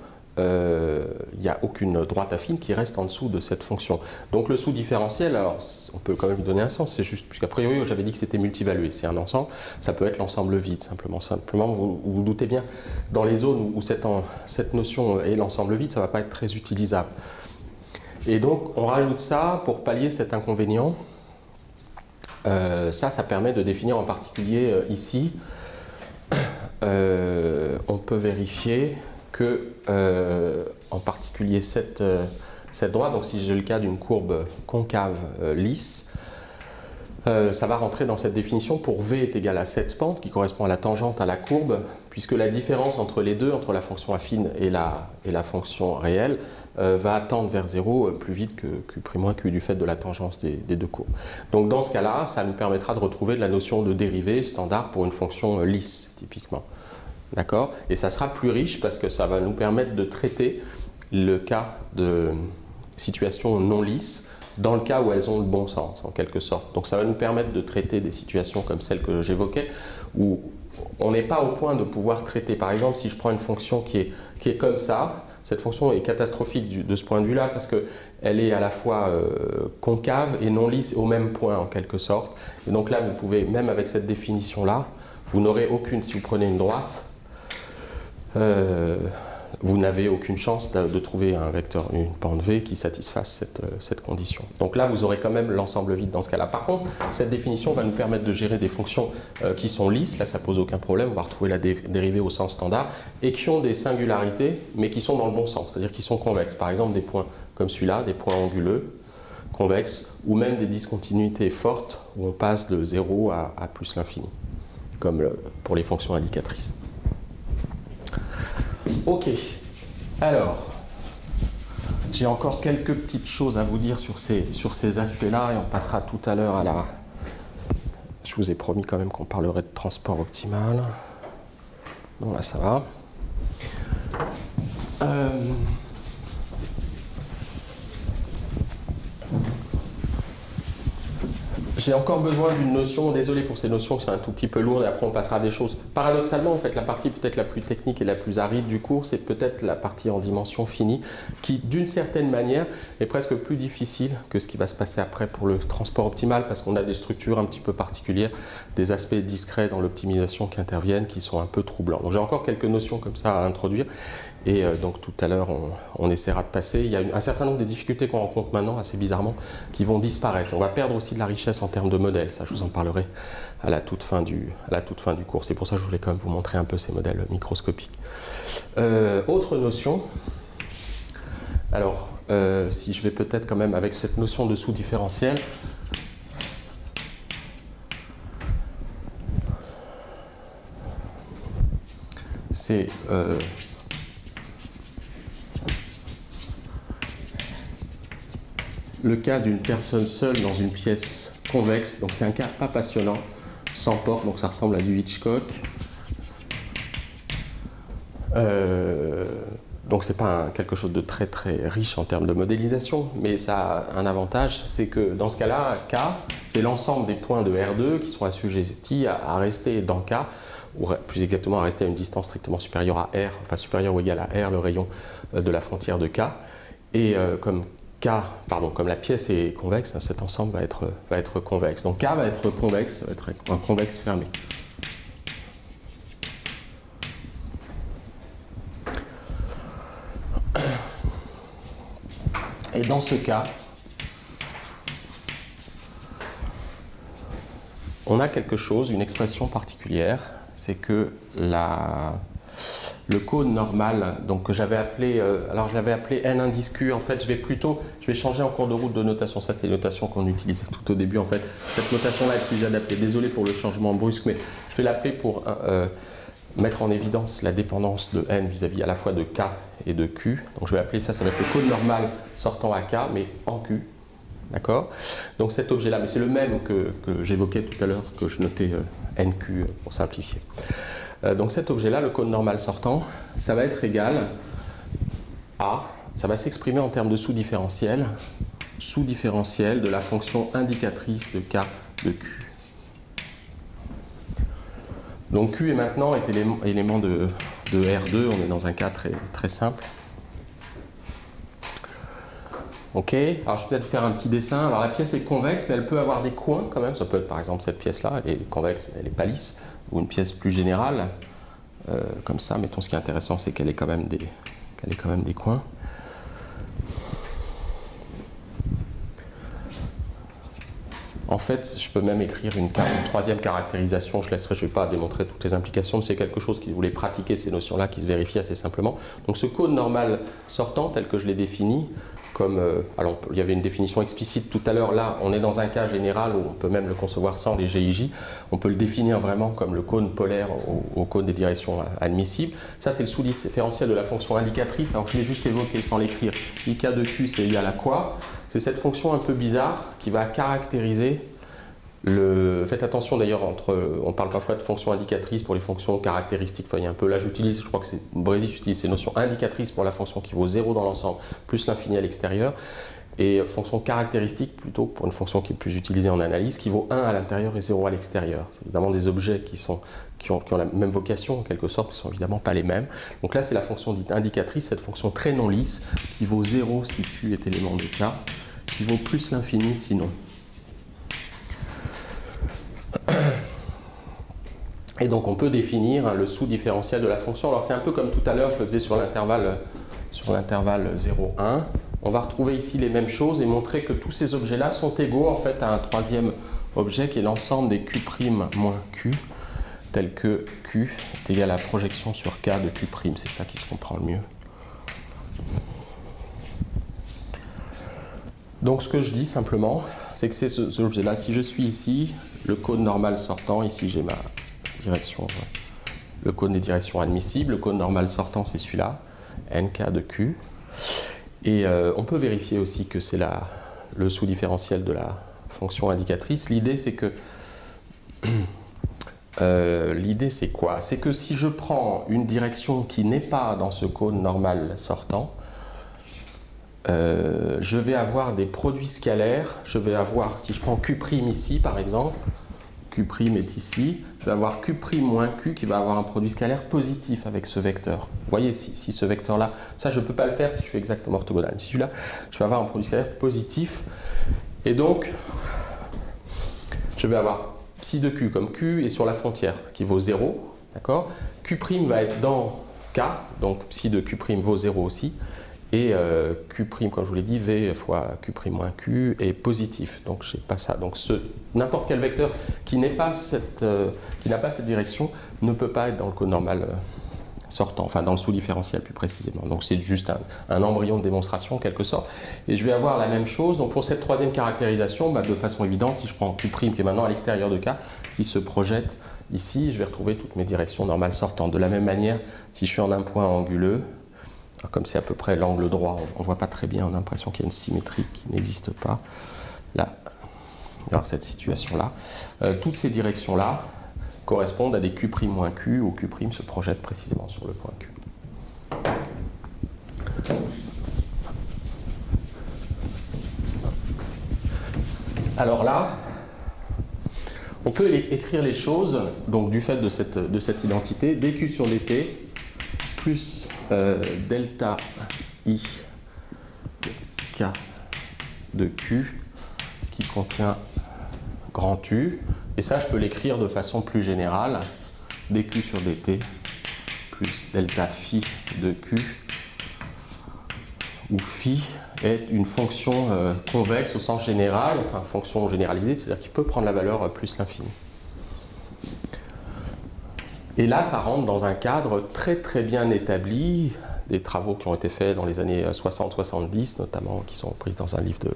droite affine qui reste en dessous de cette fonction. Donc le sous-différentiel, alors on peut quand même lui donner un sens, c'est juste, puisqu'a priori j'avais dit que c'était multivalué, c'est un ensemble, ça peut être l'ensemble vide simplement. Simplement, vous vous doutez bien, dans les zones où cette notion est l'ensemble vide, ça ne va pas être très utilisable. Et donc on rajoute ça pour pallier cet inconvénient. Ça permet de définir en particulier ici, on peut vérifier que, en particulier cette droite, donc si j'ai le cas d'une courbe concave lisse, ça va rentrer dans cette définition pour V est égal à cette pente qui correspond à la tangente à la courbe, puisque la différence entre les deux, entre la fonction affine et la fonction réelle, va tendre vers 0 plus vite que Q'-Q du fait de la tangence des deux courbes. Donc dans ce cas-là, ça nous permettra de retrouver la notion de dérivée standard pour une fonction lisse, typiquement. D'accord? Et ça sera plus riche parce que ça va nous permettre de traiter le cas de situations non lisses dans le cas où elles ont le bon sens, en quelque sorte. Donc ça va nous permettre de traiter des situations comme celle que j'évoquais, où on n'est pas au point de pouvoir traiter. Par exemple, si je prends une fonction qui est comme ça, cette fonction est catastrophique de ce point de vue-là parce qu'elle est à la fois concave et non lisse au même point, en quelque sorte. Et donc là, vous pouvez, même avec cette définition-là, vous n'aurez aucune, si vous prenez une droite, vous n'avez aucune chance de trouver un vecteur, une pente V qui satisfasse cette condition. Donc là, vous aurez quand même l'ensemble vide dans ce cas-là. Par contre, cette définition va nous permettre de gérer des fonctions qui sont lisses, là ça pose aucun problème, on va retrouver la dérivée au sens standard, et qui ont des singularités, mais qui sont dans le bon sens, c'est-à-dire qui sont convexes. Par exemple, des points comme celui-là, des points anguleux, convexes, ou même des discontinuités fortes, où on passe de 0 à plus l'infini, comme pour les fonctions indicatrices. Ok, alors, j'ai encore quelques petites choses à vous dire sur ces aspects-là et on passera tout à l'heure à la... Je vous ai promis quand même qu'on parlerait de transport optimal. Bon, là, ça va. J'ai encore besoin d'une notion, désolé pour ces notions qui sont un tout petit peu lourdes et après on passera à des choses. Paradoxalement, en fait, la partie peut-être la plus technique et la plus aride du cours, c'est peut-être la partie en dimension finie qui, d'une certaine manière, est presque plus difficile que ce qui va se passer après pour le transport optimal parce qu'on a des structures un petit peu particulières, des aspects discrets dans l'optimisation qui interviennent qui sont un peu troublants. Donc j'ai encore quelques notions comme ça à introduire. Et donc tout à l'heure, on essaiera de passer. Il y a un certain nombre de difficultés qu'on rencontre maintenant, assez bizarrement, qui vont disparaître. On va perdre aussi de la richesse en termes de modèles. Ça, je vous en parlerai à la toute fin du cours. C'est pour ça que je voulais quand même vous montrer un peu ces modèles microscopiques. Autre notion. Alors, si je vais peut-être quand même avec cette notion de sous-différentiel, c'est... le cas d'une personne seule dans une pièce convexe, donc c'est un cas pas passionnant, sans porte, donc ça ressemble à du Hitchcock. Donc c'est pas quelque chose de très très riche en termes de modélisation, mais ça a un avantage, c'est que dans ce cas-là, K, c'est l'ensemble des points de R2 qui sont assujettis à rester dans K, ou plus exactement à rester à une distance strictement supérieure à R, enfin supérieure ou égale à R, le rayon de la frontière de K. Et comme la pièce est convexe, cet ensemble va être convexe. Donc K va être convexe, ça va être un convexe fermé. Et dans ce cas, on a quelque chose, une expression particulière, c'est que le cône normal, donc que j'avais appelé, alors je l'avais appelé N indice Q, en fait je vais changer en cours de route de notation, ça c'est une notation qu'on utilisait tout au début en fait, cette notation-là est plus adaptée, désolé pour le changement brusque, mais je vais l'appeler pour mettre en évidence la dépendance de N vis-à-vis à la fois de K et de Q, donc je vais appeler ça va être le cône normal sortant à K, mais en Q, d'accord? Donc cet objet-là, mais c'est le même que j'évoquais tout à l'heure, que je notais NQ pour simplifier. Donc cet objet-là, le cône normal sortant, ça va être égal à, ça va s'exprimer en termes de sous-différentiel de la fonction indicatrice de K de Q. Donc Q est maintenant élément de R2, on est dans un cas très, très simple. Ok, alors je vais peut-être vous faire un petit dessin. Alors la pièce est convexe, mais elle peut avoir des coins quand même. Ça peut être par exemple cette pièce-là, elle est convexe, elle n'est pas lisse. Ou une pièce plus générale, comme ça. Mettons, ce qui est intéressant, c'est qu'elle ait quand même des coins. En fait, je peux même écrire une troisième caractérisation. Je ne vais pas démontrer toutes les implications, mais c'est quelque chose qui voulait pratiquer ces notions-là, qui se vérifie assez simplement. Donc ce cône normal sortant, tel que je l'ai défini, comme... alors, il y avait une définition explicite tout à l'heure. Là, on est dans un cas général où on peut même le concevoir sans les GIJ. On peut le définir vraiment comme le cône polaire au cône des directions admissibles. Ça, c'est le sous-différentiel de la fonction indicatrice. Alors, je l'ai juste évoqué sans l'écrire. IK de Q, c'est égal à quoi? C'est cette fonction un peu bizarre qui va caractériser Faites attention d'ailleurs, on parle parfois de fonction indicatrice pour les fonctions caractéristiques. Enfin, il y a un peu là, j'utilise, je crois que Brésis utilise ces notions indicatrices pour la fonction qui vaut 0 dans l'ensemble, plus l'infini à l'extérieur, et fonction caractéristique plutôt pour une fonction qui est plus utilisée en analyse, qui vaut 1 à l'intérieur et 0 à l'extérieur. C'est évidemment des objets qui ont la même vocation en quelque sorte, qui ne sont évidemment pas les mêmes. Donc là, c'est la fonction dite indicatrice, cette fonction très non lisse, qui vaut 0 si Q est élément de K, qui vaut plus l'infini sinon. Et donc on peut définir le sous-différentiel de la fonction. Alors c'est un peu comme tout à l'heure, je le faisais sur l'intervalle 0,1. On va retrouver ici les mêmes choses et montrer que tous ces objets-là sont égaux en fait à un troisième objet qui est l'ensemble des Q' moins Q, tel que Q est égal à la projection sur K de Q'. C'est ça qui se comprend le mieux. Donc ce que je dis simplement, c'est que c'est ce objet-là. Si je suis ici, le cône normal sortant, ici j'ai ma direction, le cône des directions admissibles, le cône normal sortant c'est celui-là, nk de q. Et on peut vérifier aussi que c'est le sous-différentiel de la fonction indicatrice. L'idée c'est que l'idée c'est quoi? C'est que si je prends une direction qui n'est pas dans ce cône normal sortant, je vais avoir des produits scalaires. Je vais avoir, si je prends Q' ici par exemple, Q' est ici, je vais avoir Q' moins Q qui va avoir un produit scalaire positif avec ce vecteur. Vous voyez, si ce vecteur-là, ça je ne peux pas le faire si je suis exactement orthogonal. Si celui-là, je vais avoir un produit scalaire positif. Et donc, je vais avoir psi de Q comme Q est sur la frontière qui vaut 0. D'accord? Q' va être dans K, donc psi de Q' vaut 0 aussi. Et Q', comme je vous l'ai dit, V fois Q' moins Q est positif. Donc je n'ai pas ça. Donc n'importe quel vecteur qui n'a pas cette direction ne peut pas être dans le cône normal sortant, enfin dans le sous-différentiel plus précisément. Donc c'est juste un embryon de démonstration en quelque sorte. Et je vais avoir la même chose. Donc pour cette troisième caractérisation, de façon évidente, si je prends Q' qui est maintenant à l'extérieur de K, qui se projette ici, je vais retrouver toutes mes directions normales sortantes. De la même manière, si je suis en un point anguleux, comme c'est à peu près l'angle droit, on ne voit pas très bien, on a l'impression qu'il y a une symétrie qui n'existe pas. Là, alors cette situation-là, toutes ces directions-là correspondent à des Q' moins Q, où Q' se projette précisément sur le point Q. Alors là, on peut écrire les choses, donc du fait de cette identité, dQ sur dt, plus delta I K de Q qui contient grand U. Et ça, je peux l'écrire de façon plus générale. dQ sur dt plus delta phi de Q, où phi est une fonction convexe au sens général, enfin fonction généralisée, c'est-à-dire qu'il peut prendre la valeur plus l'infini. Et là, ça rentre dans un cadre très très bien établi, des travaux qui ont été faits dans les années 60-70, notamment, qui sont pris dans un livre de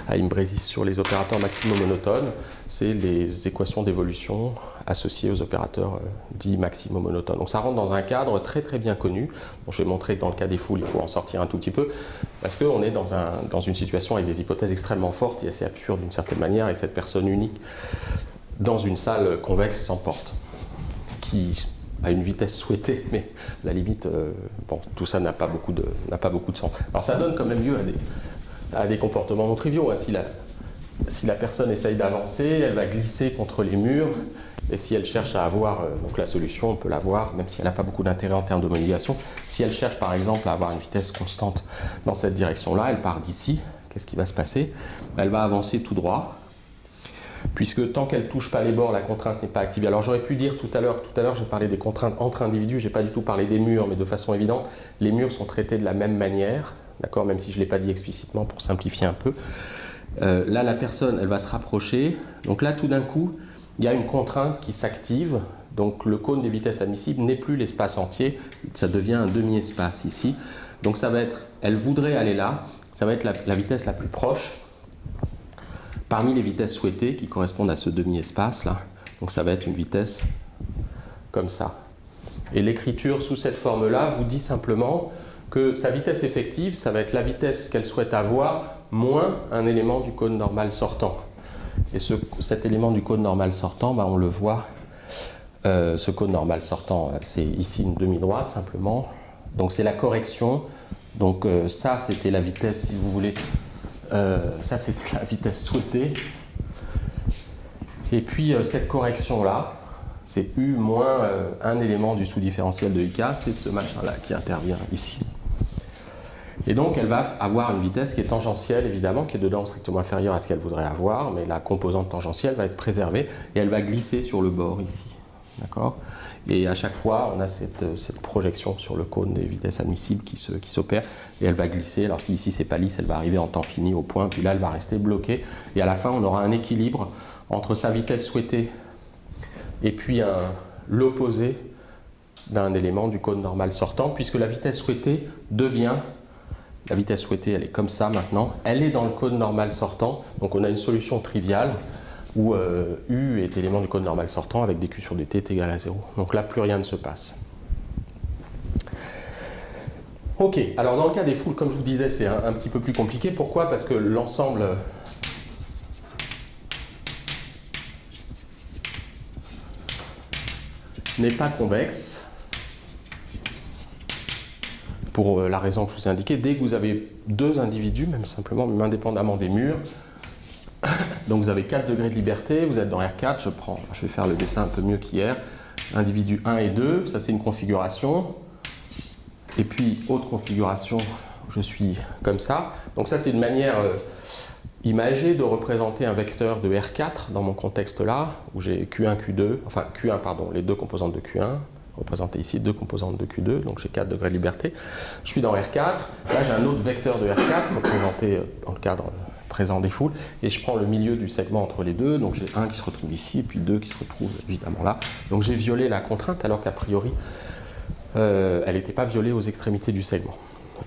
Haïm Brésis sur les opérateurs maximo-monotones. C'est les équations d'évolution associées aux opérateurs dits maximo-monotones. Donc ça rentre dans un cadre très très bien connu. Bon, je vais montrer que dans le cas des foules, il faut en sortir un tout petit peu, parce qu'on est dans une situation avec des hypothèses extrêmement fortes et assez absurdes d'une certaine manière, avec cette personne unique dans une salle convexe sans porte, qui a une vitesse souhaitée, mais à la limite, bon, tout ça n'a pas beaucoup de sens. Alors ça donne quand même lieu à des comportements non triviaux. Hein. Si la personne essaye d'avancer, elle va glisser contre les murs, et si elle cherche à avoir donc la solution, on peut l'avoir, même si elle n'a pas beaucoup d'intérêt en termes d'homologation. Si elle cherche par exemple à avoir une vitesse constante dans cette direction-là, elle part d'ici, qu'est-ce qui va se passer? Elle va avancer tout droit, puisque tant qu'elle ne touche pas les bords, la contrainte n'est pas activée. Alors j'aurais pu dire tout à l'heure j'ai parlé des contraintes entre individus, je n'ai pas du tout parlé des murs, mais de façon évidente, les murs sont traités de la même manière, d'accord, même si je ne l'ai pas dit explicitement pour simplifier un peu. Là, la personne, elle va se rapprocher, donc là, tout d'un coup, il y a une contrainte qui s'active, donc le cône des vitesses admissibles n'est plus l'espace entier, ça devient un demi-espace ici. Donc ça va être, elle voudrait aller là, ça va être la vitesse la plus proche parmi les vitesses souhaitées qui correspondent à ce demi-espace là. Donc ça va être une vitesse comme ça. Et l'écriture sous cette forme-là vous dit simplement que sa vitesse effective, ça va être la vitesse qu'elle souhaite avoir moins un élément du cône normal sortant. Et cet élément du cône normal sortant, on le voit, ce cône normal sortant, c'est ici une demi-droite simplement. Donc c'est la correction. Donc ça, c'était la vitesse, si vous voulez, ça c'était la vitesse souhaitée. Et puis cette correction-là, c'est U moins un élément du sous-différentiel de IK, c'est ce machin-là qui intervient ici. Et donc elle va avoir une vitesse qui est tangentielle, évidemment, qui est dedans strictement inférieure à ce qu'elle voudrait avoir, mais la composante tangentielle va être préservée et elle va glisser sur le bord ici. D'accord ? Et à chaque fois, on a cette projection sur le cône des vitesses admissibles qui s'opère et elle va glisser. Alors si ici c'est pas lisse, elle va arriver en temps fini au point, puis là elle va rester bloquée. Et à la fin, on aura un équilibre entre sa vitesse souhaitée et puis l'opposé d'un élément du cône normal sortant, puisque la vitesse souhaitée devient, la vitesse souhaitée elle est comme ça maintenant, elle est dans le cône normal sortant, donc on a une solution triviale où U est élément du cône normal sortant avec dQ sur dt est égal à 0. Donc là, plus rien ne se passe. Ok, alors dans le cas des foules, comme je vous disais, c'est un petit peu plus compliqué. Pourquoi? Parce que l'ensemble n'est pas convexe. Pour la raison que je vous ai indiquée, dès que vous avez deux individus, même simplement, même indépendamment des murs, donc vous avez 4 degrés de liberté, vous êtes dans R4, je vais faire le dessin un peu mieux qu'hier, individu 1 et 2, ça c'est une configuration, et puis autre configuration, je suis comme ça. Donc ça c'est une manière imagée de représenter un vecteur de R4 dans mon contexte là, où j'ai Q1, Q2, enfin Q1 pardon, les deux composantes de Q1, représenté ici deux composantes de Q2, donc j'ai 4 degrés de liberté. Je suis dans R4, là j'ai un autre vecteur de R4 représenté dans le cadre présent des foules, et je prends le milieu du segment entre les deux, donc j'ai un qui se retrouve ici, et puis deux qui se retrouvent évidemment là. Donc j'ai violé la contrainte, alors qu'a priori, elle n'était pas violée aux extrémités du segment.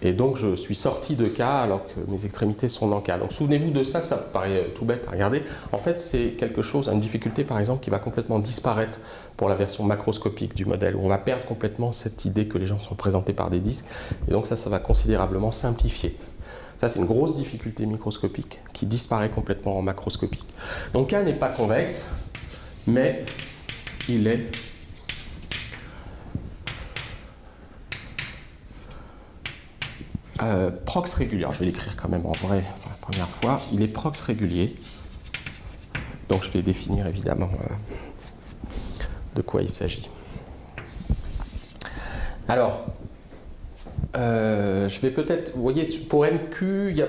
Et donc je suis sorti de K alors que mes extrémités sont dans K. Donc souvenez-vous de ça, ça paraît tout bête à regarder. En fait, c'est quelque chose, une difficulté par exemple, qui va complètement disparaître pour la version macroscopique du modèle, où on va perdre complètement cette idée que les gens sont présentés par des disques. Et donc ça va considérablement simplifier. Ça, c'est une grosse difficulté microscopique qui disparaît complètement en macroscopique. Donc K n'est pas convexe, mais il est prox régulier. Alors, je vais l'écrire quand même en vrai pour la première fois. Il est prox régulier. Donc je vais définir évidemment de quoi il s'agit. Alors, je vais peut-être, vous voyez, pour NQ, il y a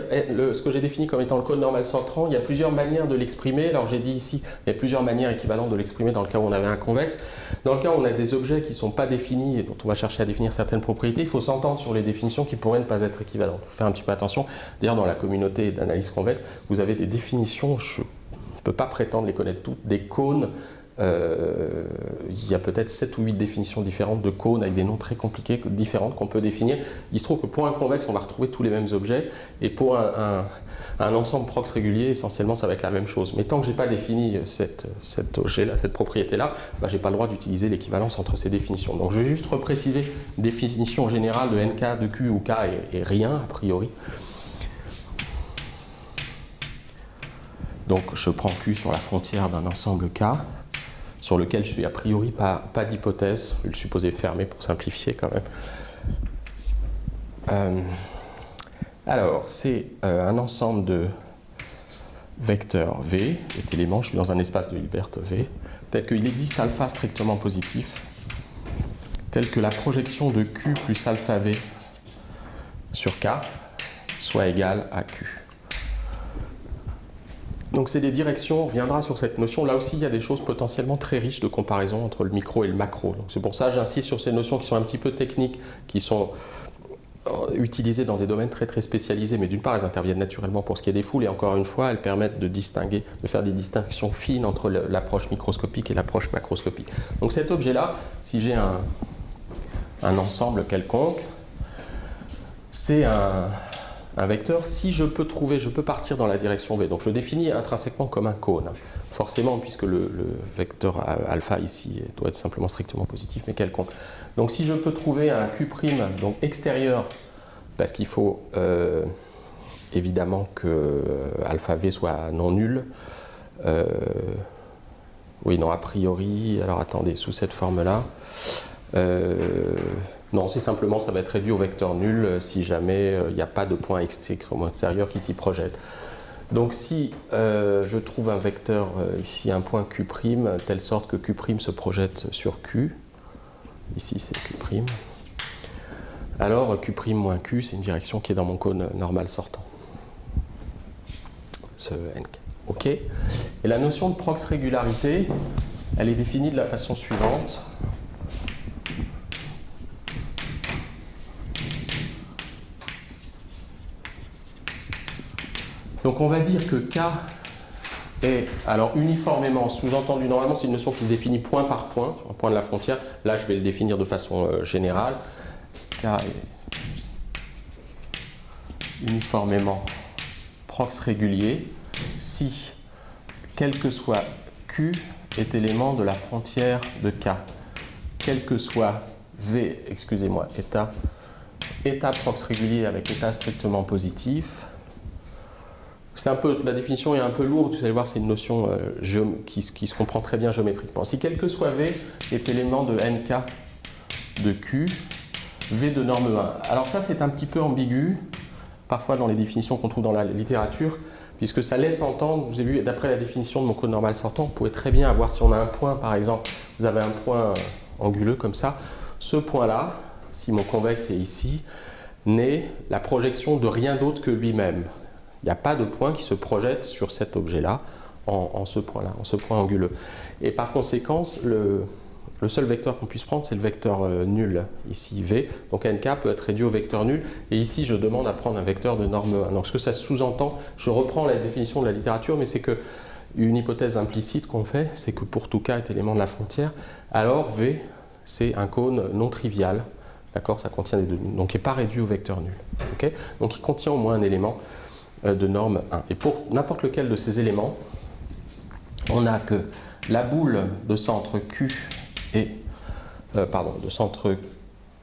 ce que j'ai défini comme étant le cône normal sortant, il y a plusieurs manières de l'exprimer. Alors j'ai dit ici, il y a plusieurs manières équivalentes de l'exprimer dans le cas où on avait un convexe. Dans le cas où on a des objets qui ne sont pas définis et dont on va chercher à définir certaines propriétés, il faut s'entendre sur les définitions qui pourraient ne pas être équivalentes. Il faut faire un petit peu attention. D'ailleurs, dans la communauté d'analyse convexe, vous avez des définitions, je ne peux pas prétendre les connaître toutes, des cônes. Il y a peut-être 7 ou 8 définitions différentes de cônes avec des noms très compliqués, différentes qu'on peut définir. Il se trouve que pour un convexe, on va retrouver tous les mêmes objets, et pour un ensemble prox régulier, essentiellement, ça va être la même chose. Mais tant que je n'ai pas défini cet objet-là, cette propriété-là, je n'ai pas le droit d'utiliser l'équivalence entre ces définitions. Donc je vais juste repréciser une définition générale de NK, de Q, où K est rien, a priori. Donc je prends Q sur la frontière d'un ensemble K, sur lequel je suis a priori pas d'hypothèse, je vais le supposer fermé pour simplifier quand même. Alors, c'est un ensemble de vecteurs V, est élément, je suis dans un espace de Hilbert V, tel qu'il existe alpha strictement positif, tel que la projection de Q plus alpha V sur K soit égale à Q. Donc c'est des directions, on reviendra sur cette notion. Là aussi, il y a des choses potentiellement très riches de comparaison entre le micro et le macro. Donc c'est pour ça que j'insiste sur ces notions qui sont un petit peu techniques, qui sont utilisées dans des domaines très très spécialisés, mais d'une part, elles interviennent naturellement pour ce qui est des foules, et encore une fois, elles permettent de distinguer, de faire des distinctions fines entre l'approche microscopique et l'approche macroscopique. Donc cet objet-là, si j'ai un ensemble quelconque, c'est un vecteur si je peux partir dans la direction V. Donc je le définis intrinsèquement comme un cône, forcément, puisque le vecteur alpha ici doit être simplement strictement positif, mais quelconque. Donc si je peux trouver un Q' donc extérieur, parce qu'il faut évidemment que alpha V soit non nul, oui, non, a priori, alors attendez, sous cette forme-là, non, c'est simplement, ça va être réduit au vecteur nul si jamais il n'y a pas de point extérieur qui s'y projette. Donc si je trouve un vecteur, ici un point Q', telle sorte que Q' se projette sur Q, ici c'est Q', alors Q' moins Q, c'est une direction qui est dans mon cône normal sortant. Ce NK. OK. Et la notion de prox régularité, elle est définie de la façon suivante. Donc on va dire que K est, alors uniformément, sous-entendu, normalement c'est une notion qui se définit point par point, sur un point de la frontière. Là je vais le définir de façon générale. K est uniformément prox régulier si, quel que soit Q, est élément de la frontière de K. Quel que soit V, excusez-moi, état prox régulier avec état strictement positif. C'est un peu, la définition est un peu lourde, vous allez voir, c'est une notion qui se comprend très bien géométriquement. Si quel que soit V est élément de NK de Q, V de norme 1. Alors ça c'est un petit peu ambigu, parfois dans les définitions qu'on trouve dans la littérature, puisque ça laisse entendre, vous avez vu, d'après la définition de mon cône normal sortant, vous pouvez très bien avoir, si on a un point par exemple, vous avez un point anguleux comme ça, ce point-là, si mon convexe est ici, n'est la projection de rien d'autre que lui-même. Il n'y a pas de point qui se projette sur cet objet-là, en ce point-là, en ce point anguleux. Et par conséquent, le seul vecteur qu'on puisse prendre, c'est le vecteur nul, ici V. Donc NK peut être réduit au vecteur nul. Et ici, je demande à prendre un vecteur de norme 1. Donc ce que ça sous-entend, je reprends la définition de la littérature, mais c'est qu'une hypothèse implicite qu'on fait, c'est que pour tout K est élément de la frontière, alors V, c'est un cône non trivial. D'accord, ça contient les deux, donc il n'est pas réduit au vecteur nul. Okay, donc il contient au moins un élément de norme 1. Et pour n'importe lequel de ces éléments, on a que la boule de centre Q et de centre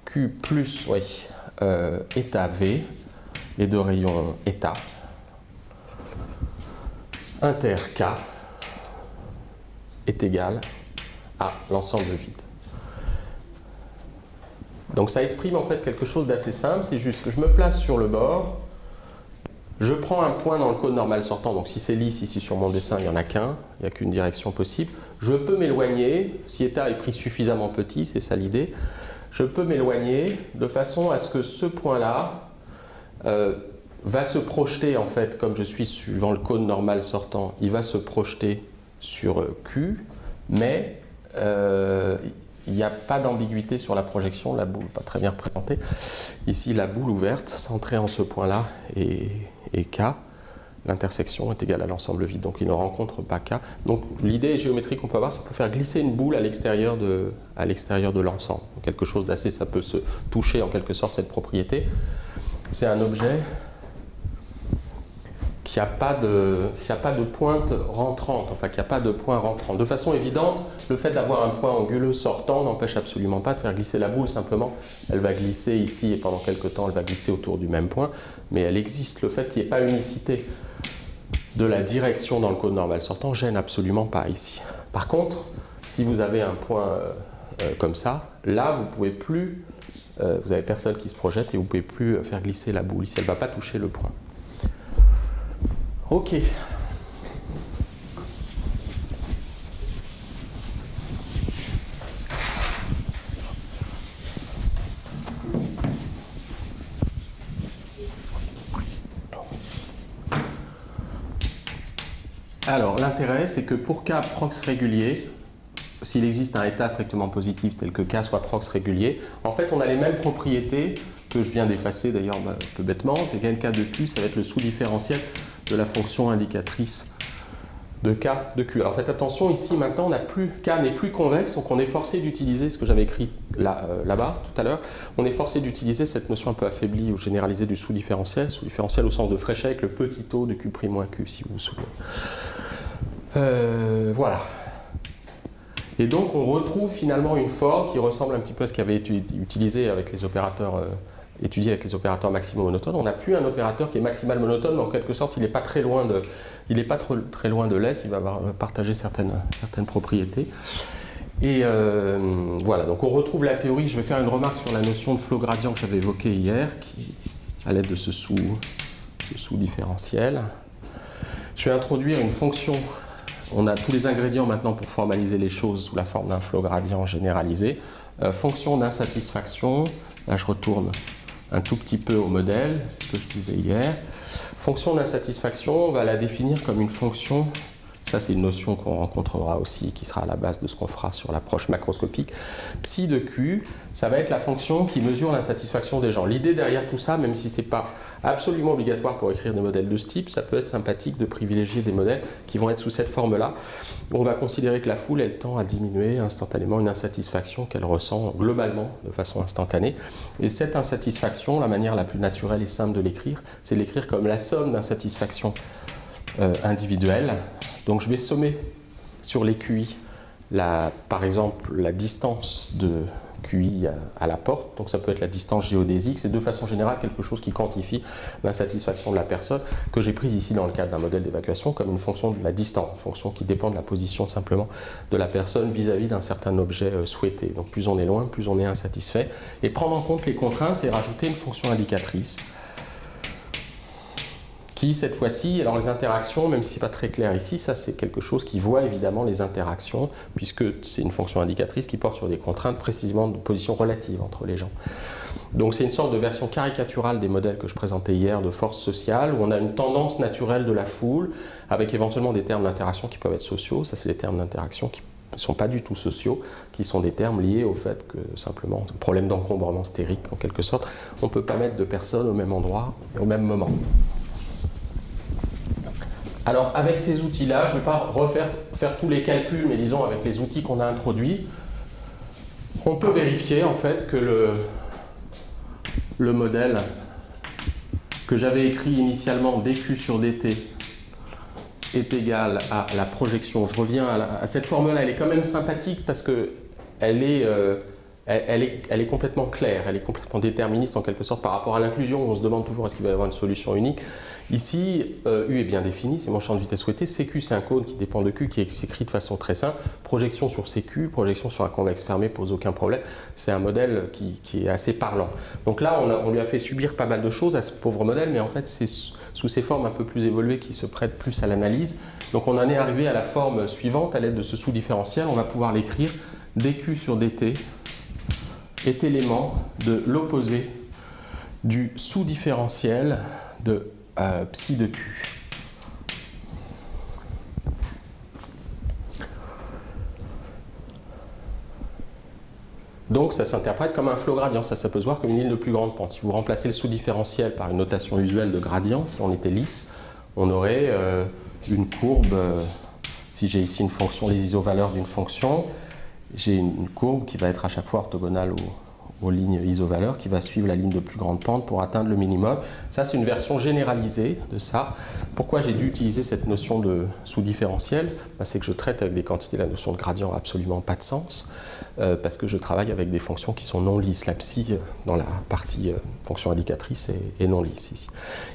Q plus état V et de rayon état inter K est égal à l'ensemble vide. Donc ça exprime en fait quelque chose d'assez simple, c'est juste que je me place sur le bord, je prends un point dans le cône normal sortant, donc si c'est lisse ici sur mon dessin, il n'y en a qu'un, il n'y a qu'une direction possible. Je peux m'éloigner, si état est pris suffisamment petit, c'est ça l'idée, je peux m'éloigner de façon à ce que ce point-là va se projeter en fait, comme je suis suivant le cône normal sortant, il va se projeter sur Q, mais il n'y a pas d'ambiguïté sur la projection, la boule pas très bien représentée. Ici, la boule ouverte, centrée en ce point-là, et K, l'intersection est égale à l'ensemble vide, donc il ne rencontre pas K. Donc l'idée géométrique qu'on peut avoir, c'est pour faire glisser une boule à l'extérieur de l'ensemble. Quelque chose d'assez, ça peut se toucher en quelque sorte cette propriété. C'est un objet qui n'a pas de pointe rentrante, enfin qui n'a pas de point rentrant. De façon évidente, le fait d'avoir un point anguleux sortant n'empêche absolument pas de faire glisser la boule, simplement elle va glisser ici et pendant quelques temps elle va glisser autour du même point, mais elle existe. Le fait qu'il n'y ait pas unicité de la direction dans le cône normal sortant gêne absolument pas ici. Par contre, si vous avez un point comme ça, là vous pouvez plus, vous n'avez personne qui se projette et vous ne pouvez plus faire glisser la boule ici, elle ne va pas toucher le point. Ok. Alors, l'intérêt, c'est que pour K prox régulier, s'il existe un état strictement positif tel que K soit prox régulier, en fait, on a les mêmes propriétés que je viens d'effacer d'ailleurs un peu bêtement, c'est qu'NK de Q, ça va être le sous-différentiel de la fonction indicatrice de K de Q. Alors faites attention, ici maintenant, K n'est plus convexe, donc on est forcé d'utiliser ce que j'avais écrit là-bas tout à l'heure. On est forcé d'utiliser cette notion un peu affaiblie ou généralisée du sous-différentiel au sens de Fréchet avec le petit o de Q' moins Q, si vous vous souvenez. Voilà. Et donc on retrouve finalement une forme qui ressemble un petit peu à ce qui avait été utilisé avec les opérateurs étudié avec les opérateurs maximaux monotones. On n'a plus un opérateur qui est maximal monotone, mais en quelque sorte, il n'est pas très loin de l'être, il va partager certaines propriétés. Et voilà, donc on retrouve la théorie. Je vais faire une remarque sur la notion de flow gradient que j'avais évoquée hier, à l'aide de ce sous-différentiel. Je vais introduire une fonction. On a tous les ingrédients maintenant pour formaliser les choses sous la forme d'un flow gradient généralisé. Fonction d'insatisfaction, là je retourne un tout petit peu au modèle, c'est ce que je disais hier. Fonction d'insatisfaction, on va la définir comme une fonction, ça c'est une notion qu'on rencontrera aussi, qui sera à la base de ce qu'on fera sur l'approche macroscopique. Psi de Q, ça va être la fonction qui mesure l'insatisfaction des gens. L'idée derrière tout ça, même si ce n'est pas absolument obligatoire pour écrire des modèles de ce type, ça peut être sympathique de privilégier des modèles qui vont être sous cette forme-là. On va considérer que la foule, elle tend à diminuer instantanément une insatisfaction qu'elle ressent globalement de façon instantanée. Et cette insatisfaction, la manière la plus naturelle et simple de l'écrire, c'est de l'écrire comme la somme d'insatisfactions individuelles. Donc je vais sommer sur les QI, par exemple, la distance de QI à la porte, donc ça peut être la distance géodésique, c'est de façon générale quelque chose qui quantifie l'insatisfaction de la personne, que j'ai prise ici dans le cadre d'un modèle d'évacuation comme une fonction de la distance, une fonction qui dépend de la position simplement de la personne vis-à-vis d'un certain objet souhaité. Donc plus on est loin, plus on est insatisfait. Et prendre en compte les contraintes, c'est rajouter une fonction indicatrice qui, cette fois-ci, alors les interactions, même si ce n'est pas très clair ici, ça c'est quelque chose qui voit évidemment les interactions, puisque c'est une fonction indicatrice qui porte sur des contraintes précisément de position relative entre les gens. Donc c'est une sorte de version caricaturale des modèles que je présentais hier de force sociale, où on a une tendance naturelle de la foule, avec éventuellement des termes d'interaction qui peuvent être sociaux, ça c'est les termes d'interaction qui ne sont pas du tout sociaux, qui sont des termes liés au fait que simplement, problème d'encombrement stérique en quelque sorte, on ne peut pas mettre deux personnes au même endroit et au même moment. Alors, avec ces outils-là, je ne vais pas faire tous les calculs, mais disons avec les outils qu'on a introduits, on peut vérifier en fait que le modèle que j'avais écrit initialement dq sur dt est égal à la projection. Je reviens à cette formule-là, elle est quand même sympathique parce qu'elle est complètement claire, elle est complètement déterministe en quelque sorte par rapport à l'inclusion. On se demande toujours est-ce qu'il va y avoir une solution unique. Ici, U est bien défini, c'est mon champ de vitesse souhaité. CQ, c'est un cône qui dépend de Q, qui s'écrit de façon très simple. Projection sur CQ, projection sur un convexe fermé pose aucun problème. C'est un modèle qui est assez parlant. Donc là, on lui a fait subir pas mal de choses à ce pauvre modèle, mais en fait, c'est sous ces formes un peu plus évoluées qui se prêtent plus à l'analyse. Donc on en est arrivé à la forme suivante, à l'aide de ce sous-différentiel. On va pouvoir l'écrire dQ sur dt est élément de l'opposé du sous-différentiel de psi de Q. Donc ça s'interprète comme un flow gradient, ça peut se voir comme une ligne de plus grande pente. Si vous remplacez le sous-différentiel par une notation usuelle de gradient, si on était lisse, on aurait une courbe, si j'ai ici une fonction, les isovaleurs d'une fonction, j'ai une courbe qui va être à chaque fois orthogonale aux lignes isovaleurs, qui va suivre la ligne de plus grande pente pour atteindre le minimum. Ça, c'est une version généralisée de ça. Pourquoi j'ai dû utiliser cette notion de sous-différentiel? C'est que je traite avec des quantités, la notion de gradient n'a absolument pas de sens, parce que je travaille avec des fonctions qui sont non lisses. La psi, dans la partie fonction indicatrice, est non lisse ici.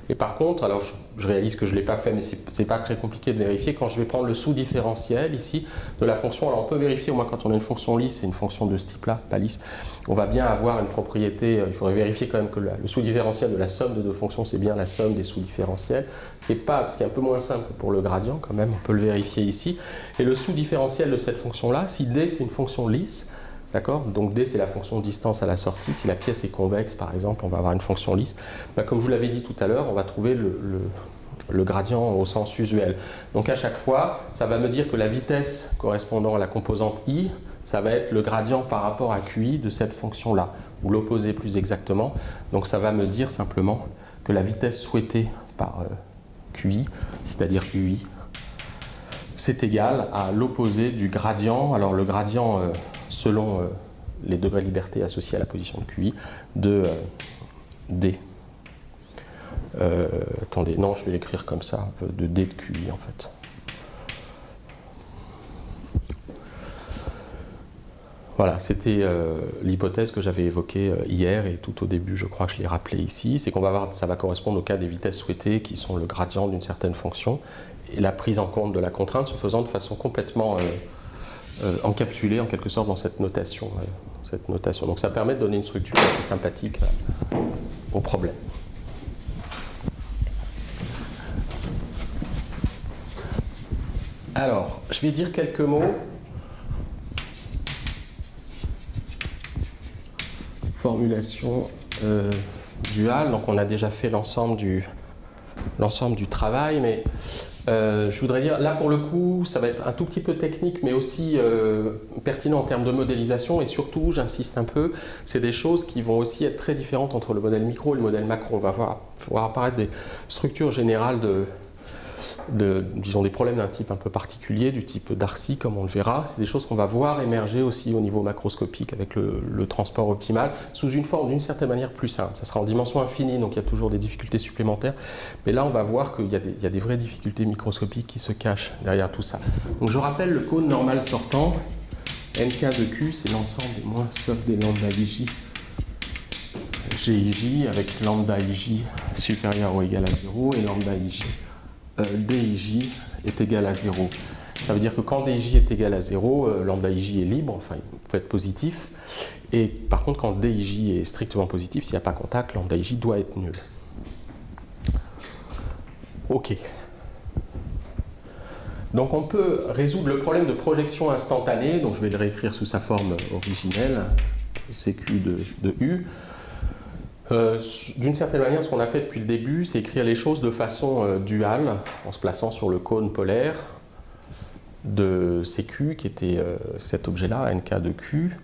Et par contre, alors je réalise que je ne l'ai pas fait, mais ce n'est pas très compliqué de vérifier. Quand je vais prendre le sous-différentiel ici de la fonction, alors on peut vérifier, au moins quand on a une fonction lisse et une fonction de ce type-là, pas lisse, on va bien avoir une propriété, il faudrait vérifier quand même que le sous-différentiel de la somme de deux fonctions, c'est bien la somme des sous-différentiels. Ce qui est un peu moins simple pour le gradient quand même, on peut le vérifier ici. Et le sous-différentiel de cette fonction-là, si d c'est une fonction lisse, d'accord, donc d c'est la fonction de distance à la sortie, si la pièce est convexe par exemple, on va avoir une fonction lisse. Comme je vous l'avais dit tout à l'heure, on va trouver le gradient au sens usuel. Donc à chaque fois, ça va me dire que la vitesse correspondant à la composante i, ça va être le gradient par rapport à QI de cette fonction-là, ou l'opposé plus exactement. Donc ça va me dire simplement que la vitesse souhaitée par QI, c'est-à-dire UI, c'est égal à l'opposé du gradient. Alors le gradient, selon les degrés de liberté associés à la position de QI, de D. Attendez, non, je vais l'écrire comme ça, de D de QI en fait. Voilà, c'était l'hypothèse que j'avais évoquée hier et tout au début, je crois que je l'ai rappelé ici, c'est qu'on va voir, ça va correspondre au cas des vitesses souhaitées qui sont le gradient d'une certaine fonction et la prise en compte de la contrainte se faisant de façon complètement encapsulée en quelque sorte dans cette notation. Donc ça permet de donner une structure assez sympathique au problème. Alors, je vais dire quelques mots. Formulation duale, donc on a déjà fait l'ensemble du travail, mais je voudrais dire, là pour le coup, ça va être un tout petit peu technique, mais aussi pertinent en termes de modélisation, et surtout, j'insiste un peu, c'est des choses qui vont aussi être très différentes entre le modèle micro et le modèle macro. On va voir apparaître des structures générales disons des problèmes d'un type un peu particulier, du type Darcy, comme on le verra. C'est des choses qu'on va voir émerger aussi au niveau macroscopique avec le transport optimal, sous une forme d'une certaine manière plus simple. Ça sera en dimension infinie, donc il y a toujours des difficultés supplémentaires. Mais là, on va voir qu'il y a des vraies difficultés microscopiques qui se cachent derrière tout ça. Donc je rappelle le cône normal sortant. NK de Q, c'est l'ensemble des moins sauf des lambda IJ. GIJ avec lambda IJ supérieur ou égal à 0 et lambda IJ. DIJ est égal à 0. Ça veut dire que quand DIJ est égal à 0, lambda IJ est libre, enfin il peut être positif. Et par contre, quand DIJ est strictement positif, s'il n'y a pas contact, lambda IJ doit être nul. Ok. Donc on peut résoudre le problème de projection instantanée, donc je vais le réécrire sous sa forme originelle, CQ de U. D'une certaine manière, ce qu'on a fait depuis le début, c'est écrire les choses de façon duale, en se plaçant sur le cône polaire de CQ, qui était cet objet-là, NK de Q.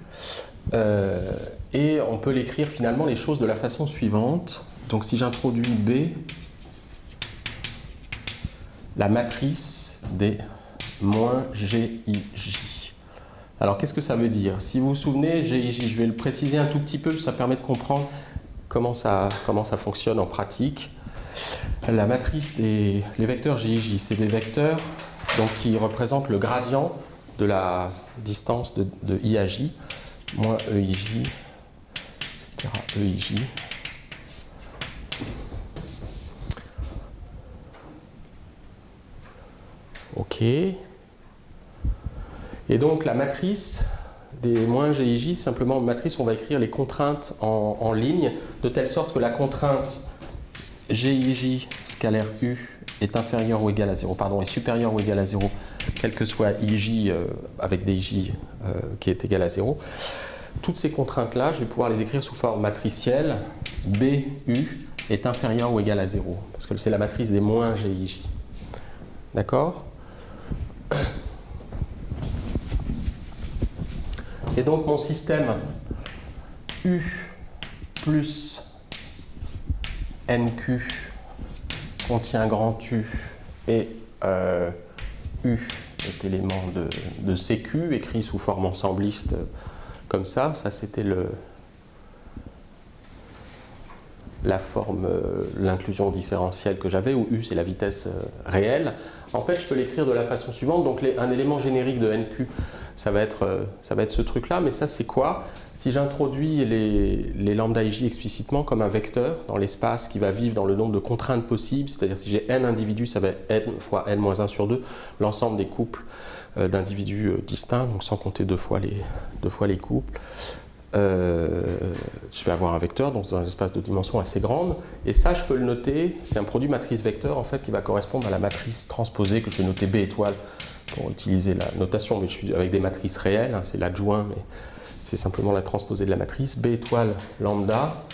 Et on peut l'écrire finalement les choses de la façon suivante. Donc si j'introduis B, la matrice des moins GIJ. Alors qu'est-ce que ça veut dire? Si vous vous souvenez, GIJ, je vais le préciser un tout petit peu, ça permet de comprendre comment ça fonctionne en pratique. La matrice les vecteurs GIJ, c'est des vecteurs donc, qui représentent le gradient de la distance de IAJ, moins EIJ, etc. EIJ. OK. Et donc la matrice des moins GIJ, simplement une matrice où on va écrire les contraintes en ligne, de telle sorte que la contrainte GIJ scalaire U est inférieure ou égale à 0, pardon, est supérieure ou égale à 0, quel que soit IJ avec des IJ qui est égal à 0. Toutes ces contraintes-là, je vais pouvoir les écrire sous forme matricielle. BU est inférieur ou égal à 0, parce que c'est la matrice des moins GIJ. D'accord ? Et donc mon système U plus NQ contient grand U et U est élément de CQ, écrit sous forme ensembliste comme ça c'était la forme, l'inclusion différentielle que j'avais, où U c'est la vitesse réelle. En fait, je peux l'écrire de la façon suivante. Donc un élément générique de NQ, ça va être ce truc-là. Mais ça, c'est quoi? Si j'introduis les lambda IJ explicitement comme un vecteur dans l'espace qui va vivre dans le nombre de contraintes possibles, c'est-à-dire si j'ai n individus, ça va être n fois n-1 sur 2, l'ensemble des couples d'individus distincts, donc sans compter deux fois les couples. Je vais avoir un vecteur donc dans un espace de dimension assez grande, et ça je peux le noter, c'est un produit matrice-vecteur en fait qui va correspondre à la matrice transposée que je vais noter B étoile pour utiliser la notation, mais je suis avec des matrices réelles, hein, c'est l'adjoint, mais c'est simplement la transposée de la matrice. B étoile lambda,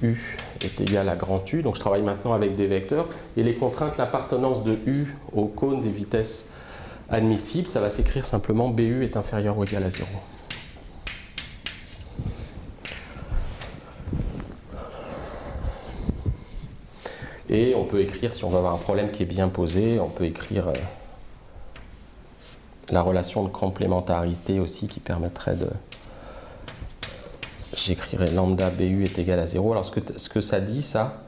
U est égal à grand U, donc je travaille maintenant avec des vecteurs, et les contraintes, l'appartenance de U au cône des vitesses admissibles, ça va s'écrire simplement BU est inférieur ou égal à 0. Et on peut écrire, si on veut avoir un problème qui est bien posé, on peut écrire la relation de complémentarité aussi qui permettrait de... J'écrirai lambda BU est égal à 0. Alors ce que ça dit, ça,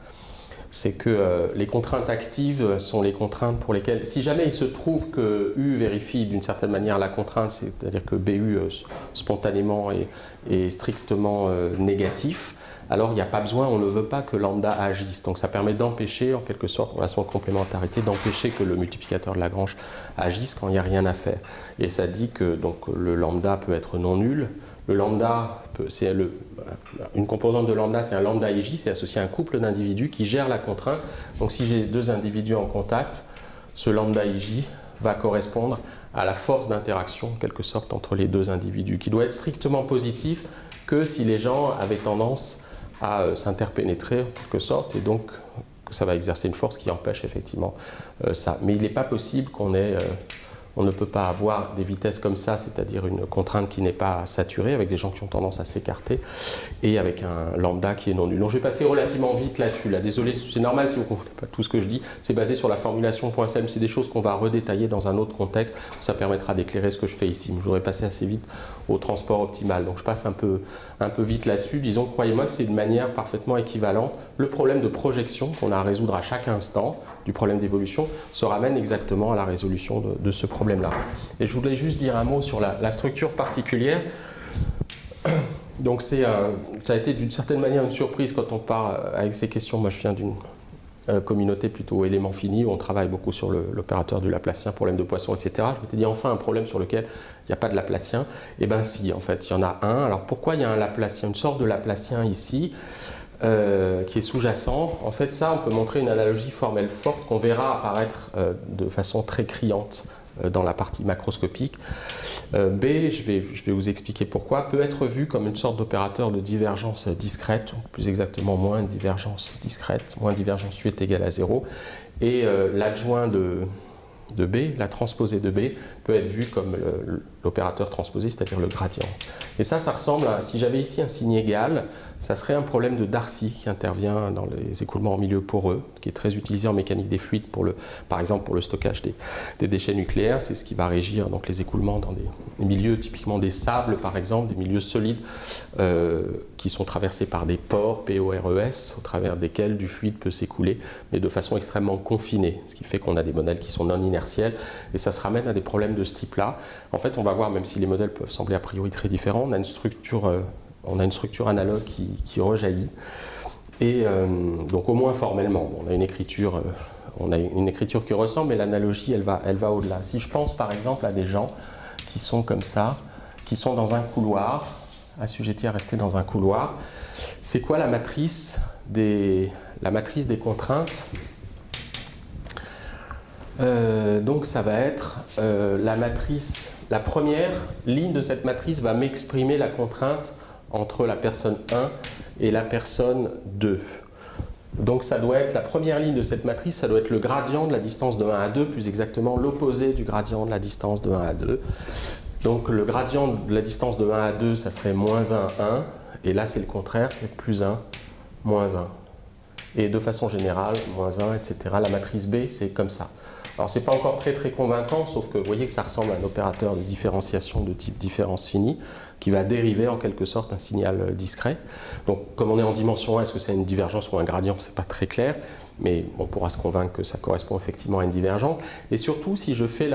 c'est que les contraintes actives sont les contraintes pour lesquelles, si jamais il se trouve que U vérifie d'une certaine manière la contrainte, c'est-à-dire que BU spontanément est strictement négatif, alors il n'y a pas besoin, on ne veut pas que lambda agisse. Donc ça permet d'empêcher, en quelque sorte, en relation de complémentarité, d'empêcher que le multiplicateur de Lagrange agisse quand il n'y a rien à faire. Et ça dit que donc, le lambda peut être non nul. Le lambda, c'est une composante de lambda, c'est un lambda IJ, c'est associé à un couple d'individus qui gèrent la contrainte. Donc si j'ai deux individus en contact, ce lambda IJ va correspondre à la force d'interaction, en quelque sorte, entre les deux individus, qui doit être strictement positif que si les gens avaient tendance à s'interpénétrer, en quelque sorte, et donc ça va exercer une force qui empêche effectivement ça. Mais il n'est pas possible qu'on ait... on ne peut pas avoir des vitesses comme ça, c'est-à-dire une contrainte qui n'est pas saturée, avec des gens qui ont tendance à s'écarter, et avec un lambda qui est non nul. Donc je vais passer relativement vite là-dessus. Là. Désolé, c'est normal si vous ne comprenez pas tout ce que je dis. C'est basé sur la formulation .sem. C'est des choses qu'on va redétailler dans un autre contexte. Ça permettra d'éclairer ce que je fais ici. Je voudrais passer assez vite au transport optimal. Donc je passe un peu vite là-dessus. Disons, croyez-moi que c'est une manière parfaitement équivalente. Le problème de projection qu'on a à résoudre à chaque instant du problème d'évolution se ramène exactement à la résolution de ce problème-là. Et je voulais juste dire un mot sur la structure particulière. Donc ça a été d'une certaine manière une surprise quand on part avec ces questions. Moi je viens d'une communauté plutôt élément fini où on travaille beaucoup sur l'opérateur du Laplacien, problème de Poisson, etc. Je m'étais dit enfin un problème sur lequel il n'y a pas de Laplacien. Et bien si, en fait, il y en a un. Alors pourquoi il y a un Laplacien, une sorte de Laplacien ici qui est sous-jacent. En fait, ça, on peut montrer une analogie formelle forte qu'on verra apparaître de façon très criante dans la partie macroscopique. B, je vais vous expliquer pourquoi, peut être vu comme une sorte d'opérateur de divergence discrète, ou plus exactement moins de divergence discrète, moins divergence U est égal à 0. Et l'adjoint de B, la transposée de B, peut être vu comme l'opérateur transposé, c'est-à-dire le gradient. Et ça ressemble à, si j'avais ici un signe égal, ça serait un problème de Darcy qui intervient dans les écoulements en milieu poreux, qui est très utilisé en mécanique des fluides, par exemple pour le stockage des déchets nucléaires. C'est ce qui va régir donc, les écoulements dans des milieux, typiquement des sables par exemple, des milieux solides qui sont traversés par des pores, PORES, au travers desquels du fluide peut s'écouler, mais de façon extrêmement confinée, ce qui fait qu'on a des modèles qui sont non inertiels, et ça se ramène à des problèmes de ce type-là. En fait, on va voir, même si les modèles peuvent sembler a priori très différents, on a une structure analogue qui rejaillit, et donc au moins formellement, on a une écriture qui ressemble, mais l'analogie, elle va au-delà. Si je pense par exemple à des gens qui sont comme ça, qui sont dans un couloir, assujettis à rester dans un couloir, c'est quoi la matrice des contraintes? Donc ça va être la première ligne de cette matrice va m'exprimer la contrainte entre la personne 1 et la personne 2. Donc ça doit être la première ligne de cette matrice, ça doit être le gradient de la distance de 1 à 2, plus exactement l'opposé du gradient de la distance de 1 à 2. Donc le gradient de la distance de 1 à 2, ça serait moins 1, 1, et là c'est le contraire, c'est plus 1, moins 1. Et de façon générale, moins 1, etc. La matrice B, c'est comme ça. Alors c'est pas encore très convaincant, sauf que vous voyez que ça ressemble à un opérateur de différenciation de type différence finie, qui va dériver en quelque sorte un signal discret. Donc comme on est en dimension 1, est-ce que c'est une divergence ou un gradient? C'est pas très clair, mais on pourra se convaincre que ça correspond effectivement à une divergence. Et surtout, si je fais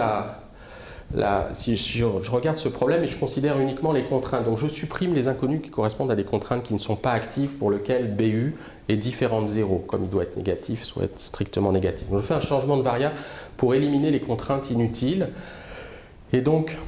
si je regarde ce problème et je considère uniquement les contraintes, donc je supprime les inconnus qui correspondent à des contraintes qui ne sont pas actives pour lesquelles BU est différent de 0, comme il doit être négatif, soit être strictement négatif. Donc je fais un changement de variable pour éliminer les contraintes inutiles, et donc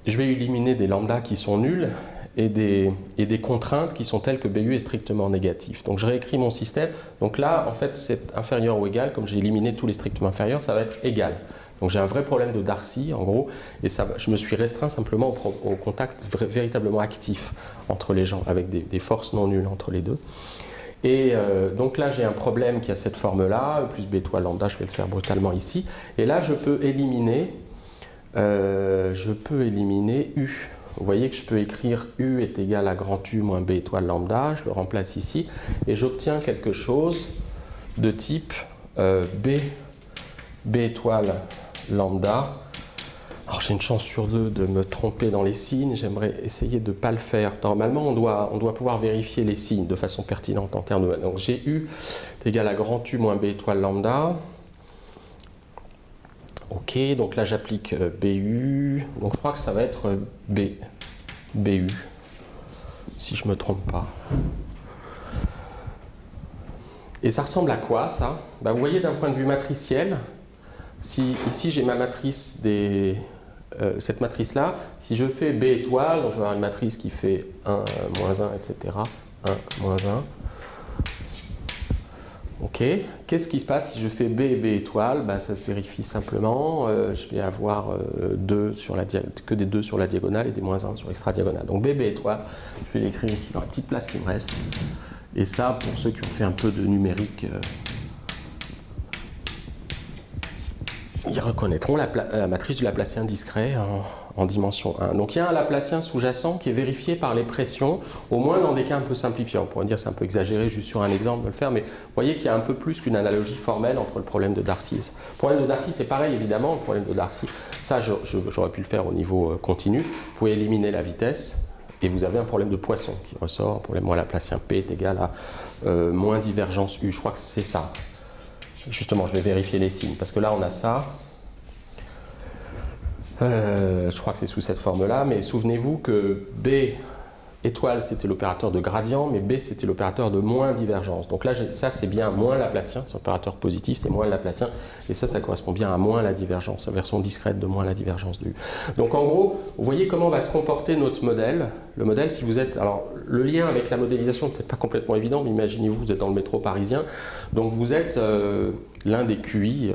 je vais éliminer des lambdas qui sont nuls et des contraintes qui sont telles que BU est strictement négatif. Donc je réécris mon système, donc là en fait c'est inférieur ou égal, comme j'ai éliminé tous les strictement inférieurs, ça va être égal. Donc j'ai un vrai problème de Darcy, en gros, et je me suis restreint simplement au contact véritablement actif entre les gens, avec des forces non nulles entre les deux. Et donc là, j'ai un problème qui a cette forme-là, plus B étoile lambda, je vais le faire brutalement ici. Et là, je peux éliminer U. Vous voyez que je peux écrire U est égal à grand U moins B étoile lambda, je le remplace ici, et j'obtiens quelque chose de type B étoile lambda. Alors, Alors j'ai une chance sur deux de me tromper dans les signes, j'aimerais essayer de ne pas le faire. Normalement on doit pouvoir vérifier les signes de façon pertinente en termes de... Donc GU est égal à grand U moins B étoile lambda. Ok, donc là j'applique BU, donc je crois que ça va être BU, si je ne me trompe pas. Et ça ressemble à quoi ça? Vous voyez d'un point de vue matriciel, si ici j'ai ma matrice cette matrice-là, si je fais B étoile, donc je vais avoir une matrice qui fait 1, moins 1, etc. 1, moins 1. Ok, qu'est-ce qui se passe si je fais B et B étoile? Ça se vérifie simplement, je vais avoir que des 2 sur la diagonale et des moins 1 sur l'extra-diagonale. Donc B, B étoile, je vais l'écrire ici dans la petite place qui me reste. Et ça, pour ceux qui ont fait un peu de numérique, ils reconnaîtront la matrice du Laplacien discret en dimension 1. Donc il y a un Laplacien sous-jacent qui est vérifié par les pressions, au moins dans des cas un peu simplifiés. On pourrait dire c'est un peu exagéré juste sur un exemple de le faire, mais vous voyez qu'il y a un peu plus qu'une analogie formelle entre le problème de Darcy et ça. Le problème de Darcy, c'est pareil évidemment, le problème de Darcy, ça j'aurais pu le faire au niveau continu. Vous pouvez éliminer la vitesse. Et vous avez un problème de Poisson qui ressort, un problème moins Laplacien P est égal à moins divergence U. Je crois que c'est ça. Justement, je vais vérifier les signes, parce que là, on a ça. Je crois que c'est sous cette forme-là, mais souvenez-vous que B étoile, c'était l'opérateur de gradient, mais B, c'était l'opérateur de moins divergence. Donc là, ça, c'est bien moins Laplacien, c'est l'opérateur positif, c'est moins Laplacien, et ça correspond bien à moins la divergence, la version discrète de moins la divergence de U. Donc en gros, vous voyez comment va se comporter notre modèle. Le modèle, si vous êtes... Alors, le lien avec la modélisation n'est peut-être pas complètement évident, mais imaginez-vous, vous êtes dans le métro parisien, donc vous êtes l'un des QI,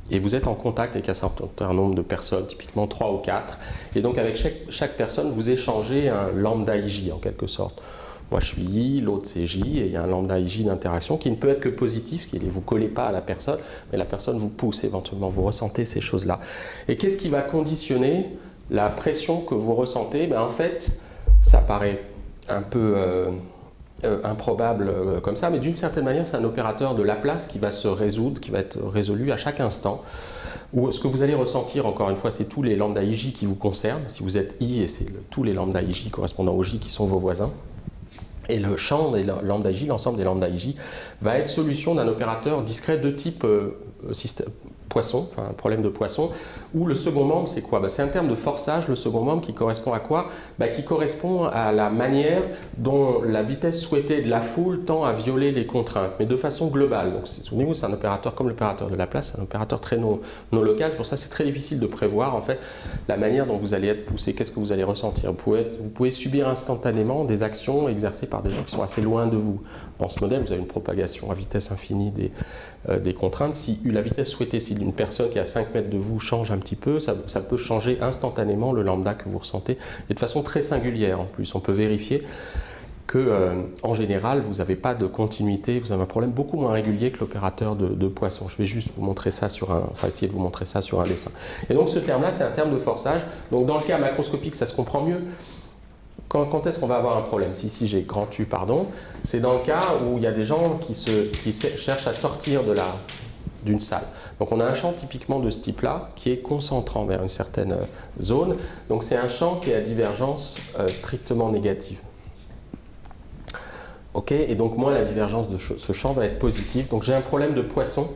et vous êtes en contact avec un certain nombre de personnes, typiquement 3 ou 4. Et donc avec chaque personne, vous échangez un lambda IJ en quelque sorte. Moi je suis I, l'autre c'est J, et il y a un lambda IJ d'interaction qui ne peut être que positif, qui ne vous collez pas à la personne, mais la personne vous pousse éventuellement, vous ressentez ces choses-là. Et qu'est-ce qui va conditionner la pression que vous ressentez? En fait, ça paraît un peu... improbable comme ça, mais d'une certaine manière, c'est un opérateur de Laplace qui va se résoudre, qui va être résolu à chaque instant. Où ce que vous allez ressentir, encore une fois, c'est tous les lambda IJ qui vous concernent. Si vous êtes I, et c'est tous les lambda IJ correspondant au J qui sont vos voisins. Et le champ des lambda IJ, l'ensemble des lambda IJ, va être solution d'un opérateur discret de type Poisson, enfin un problème de Poisson, où le second membre c'est quoi? C'est un terme de forçage, le second membre qui correspond à quoi? Qui correspond à la manière dont la vitesse souhaitée de la foule tend à violer les contraintes, mais de façon globale. Donc souvenez-vous, c'est un opérateur comme l'opérateur de Laplace, un opérateur très non local, pour ça c'est très difficile de prévoir en fait la manière dont vous allez être poussé, qu'est-ce que vous allez ressentir. Vous pouvez subir instantanément des actions exercées par des gens qui sont assez loin de vous. Dans ce modèle, vous avez une propagation à vitesse infinie des contraintes. Si la vitesse souhaitée, si une personne qui est à 5 mètres de vous change un petit peu, ça peut changer instantanément le lambda que vous ressentez, et de façon très singulière en plus. On peut vérifier que, en général, vous n'avez pas de continuité, vous avez un problème beaucoup moins régulier que l'opérateur de Poisson. Je vais juste vous montrer ça essayer de vous montrer ça sur un dessin. Et donc ce terme-là, c'est un terme de forçage. Donc dans le cas macroscopique, ça se comprend mieux. Quand est-ce qu'on va avoir un problème? Si ici j'ai grand U, pardon, c'est dans le cas où il y a des gens qui cherchent à sortir d'une salle. Donc on a un champ typiquement de ce type-là qui est concentrant vers une certaine zone. Donc c'est un champ qui est à divergence strictement négative. Ok, et donc moi la divergence de ce champ va être positive. Donc j'ai un problème de Poisson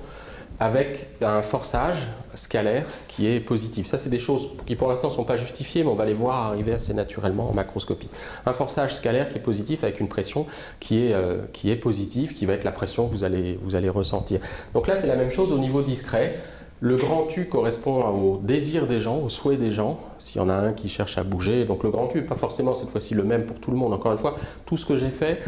avec un forçage scalaire qui est positif. Ça, c'est des choses qui pour l'instant ne sont pas justifiées, mais on va les voir arriver assez naturellement en macroscopie. Un forçage scalaire qui est positif avec une pression qui est positive, qui va être la pression que vous allez ressentir. Donc là, c'est la même chose au niveau discret. Le grand U correspond au désir des gens, au souhait des gens, s'il y en a un qui cherche à bouger. Donc le grand U n'est pas forcément cette fois-ci le même pour tout le monde. Encore une fois, tout ce que j'ai fait,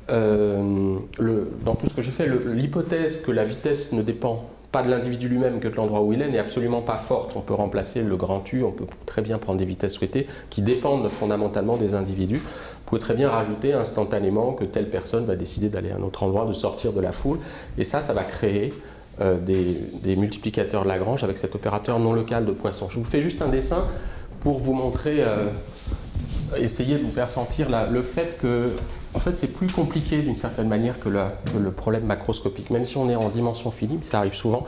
dans tout ce que j'ai fait, l'hypothèse que la vitesse ne dépend pas de l'individu lui-même que de l'endroit où il est n'est absolument pas forte. On peut remplacer le grand U, on peut très bien prendre des vitesses souhaitées qui dépendent fondamentalement des individus. Vous pouvez très bien rajouter instantanément que telle personne va décider d'aller à un autre endroit, de sortir de la foule. Et ça va créer des multiplicateurs Lagrange avec cet opérateur non local de Poisson. Je vous fais juste un dessin pour vous montrer, essayer de vous faire sentir le fait que en fait, c'est plus compliqué d'une certaine manière que le problème macroscopique. Même si on est en dimension finie, ça arrive souvent,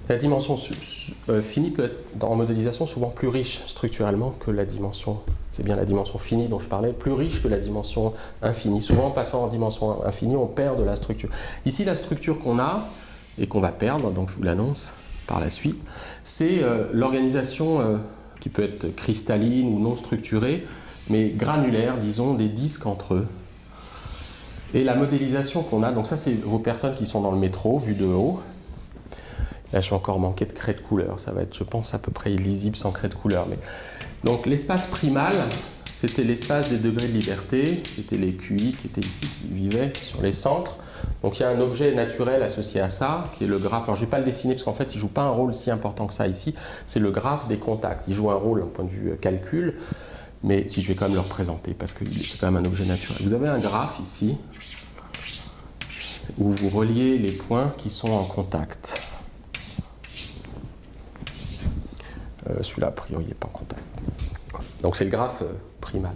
La dimension finie peut être en modélisation souvent plus riche structurellement que la dimension, c'est bien la dimension finie dont je parlais, plus riche que la dimension infinie. Souvent en passant en dimension infinie, on perd de la structure. Ici, la structure qu'on a et qu'on va perdre, donc je vous l'annonce par la suite, c'est l'organisation qui peut être cristalline ou non structurée, mais granulaire, disons, des disques entre eux. Et la modélisation qu'on a, donc ça c'est vos personnes qui sont dans le métro, vues de haut. Là, je vais encore manquer de craie de couleur. Ça va être, je pense, à peu près illisible sans craie de couleur. Mais... Donc, l'espace primal, c'était l'espace des degrés de liberté. C'était les QI qui étaient ici, qui vivaient sur les centres. Donc, il y a un objet naturel associé à ça, qui est le graphe. Alors, je ne vais pas le dessiner parce qu'en fait, il ne joue pas un rôle si important que ça ici. C'est le graphe des contacts. Il joue un rôle d'un point de vue calcul. Mais si je vais quand même le représenter, parce que c'est quand même un objet naturel. Vous avez un graphe ici, où vous reliez les points qui sont en contact. Celui-là, a priori, n'est pas en contact. Donc, c'est le graphe primal.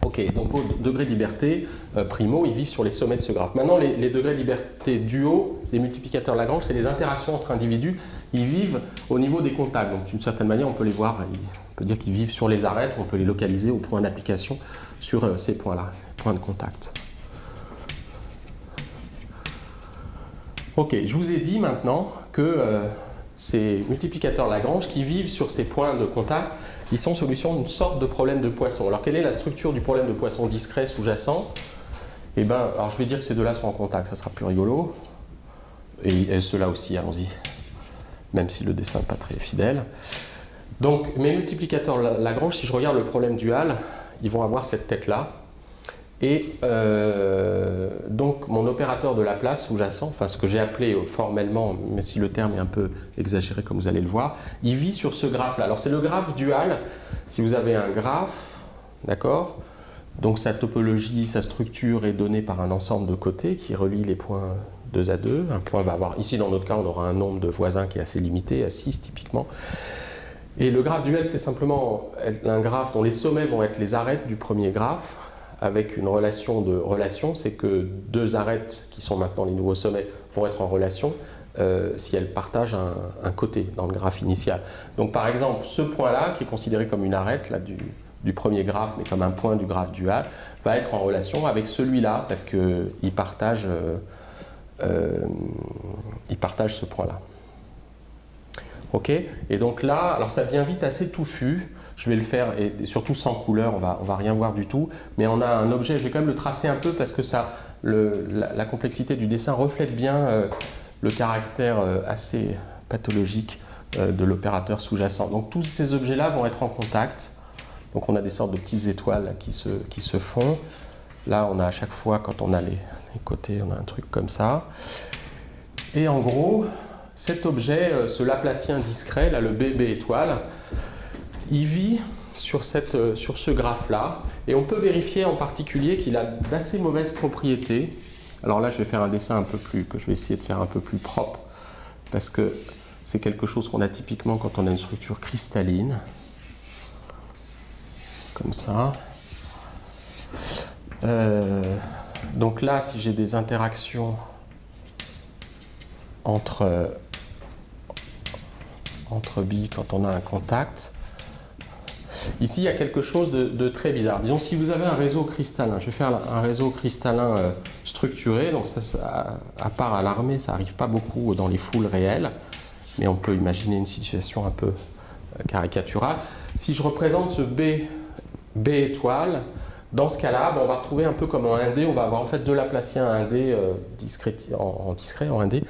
Ok, donc vos degrés de liberté primo, ils vivent sur les sommets de ce graphe. Maintenant, les degrés de liberté duo, ces multiplicateurs Lagrange, c'est les interactions entre individus. Ils vivent au niveau des contacts. Donc, d'une certaine manière, on peut les voir, on peut dire qu'ils vivent sur les arêtes, ou on peut les localiser au point d'application sur ces points-là, points de contact. Ok, je vous ai dit maintenant que ces multiplicateurs Lagrange qui vivent sur ces points de contact, ils sont solution d'une sorte de problème de Poisson. Alors, quelle est la structure du problème de Poisson discret sous-jacent? Eh bien, alors je vais dire que ces deux-là sont en contact, ça sera plus rigolo. Et ceux-là aussi, allons-y. Même si le dessin n'est pas très fidèle. Donc, mes multiplicateurs Lagrange, si je regarde le problème dual, ils vont avoir cette tête-là. Et donc, mon opérateur de Laplace sous-jacent, enfin ce que j'ai appelé formellement, mais si le terme est un peu exagéré comme vous allez le voir, il vit sur ce graphe-là. Alors, c'est le graphe dual. Si vous avez un graphe, d'accord, donc sa topologie, sa structure est donnée par un ensemble de côtés qui relie les points 2 à 2. Un point va avoir, ici dans notre cas, on aura un nombre de voisins qui est assez limité, à 6 typiquement. Et le graphe dual, c'est simplement un graphe dont les sommets vont être les arêtes du premier graphe, avec une relation de relation, c'est que deux arêtes qui sont maintenant les nouveaux sommets vont être en relation si elles partagent un côté dans le graphe initial. Donc par exemple, ce point-là, qui est considéré comme une arête là, du premier graphe, mais comme un point du graphe dual, va être en relation avec celui-là, parce qu'il partage ce point-là. Ok, et donc là, alors ça devient vite assez touffu. Je vais le faire, et surtout sans couleur, on va rien voir du tout. Mais on a un objet, je vais quand même le tracer un peu parce que ça, la complexité du dessin reflète bien le caractère assez pathologique de l'opérateur sous-jacent. Donc tous ces objets-là vont être en contact. Donc on a des sortes de petites étoiles là, qui se font. Là, on a à chaque fois, quand on a les côtés, on a un truc comme ça. Et en gros, cet objet, ce Laplacien discret, là, le BB étoile, il vit sur ce graphe-là, et on peut vérifier en particulier qu'il a d'assez mauvaises propriétés. Alors là, je vais faire un dessin un peu plus, que je vais essayer de faire un peu plus propre, parce que c'est quelque chose qu'on a typiquement quand on a une structure cristalline, comme ça. Donc là, si j'ai des interactions entre billes quand on a un contact, ici, il y a quelque chose de très bizarre. Disons, si vous avez un réseau cristallin, je vais faire un réseau cristallin structuré, donc ça, à part à l'armée, ça n'arrive pas beaucoup dans les foules réelles, mais on peut imaginer une situation un peu caricaturale. Si je représente ce B étoile, dans ce cas-là, on va retrouver un peu comme en 1D, on va avoir en fait deux Laplaciens 1D en discret, en 1D,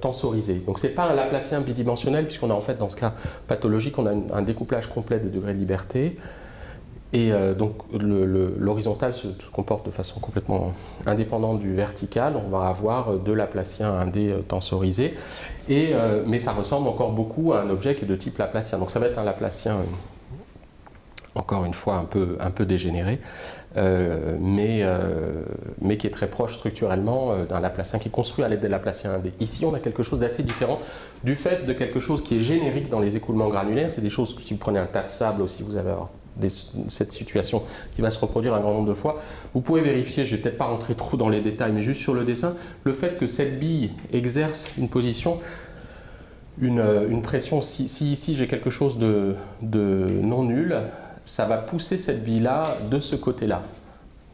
tensorisé. Donc ce n'est pas un Laplacien bidimensionnel, puisqu'on a en fait dans ce cas pathologique, on a un découplage complet des degrés de liberté. Et donc l'horizontal se comporte de façon complètement indépendante du vertical. On va avoir deux Laplaciens 1D tensorisés. Mais ça ressemble encore beaucoup à un objet qui est de type Laplacien. Donc ça va être un Laplacien, encore une fois, un peu dégénéré. Mais qui est très proche structurellement d'un Laplacien qui est construit à l'aide des Laplaciens 1D. Ici, on a quelque chose d'assez différent du fait de quelque chose qui est générique dans les écoulements granulaires. C'est des choses que si vous prenez un tas de sable aussi, vous allez avoir cette situation qui va se reproduire un grand nombre de fois. Vous pouvez vérifier, je ne vais peut-être pas rentrer trop dans les détails, mais juste sur le dessin, le fait que cette bille exerce une position, une pression, si ici j'ai quelque chose de non nul, ça va pousser cette bille-là de ce côté-là.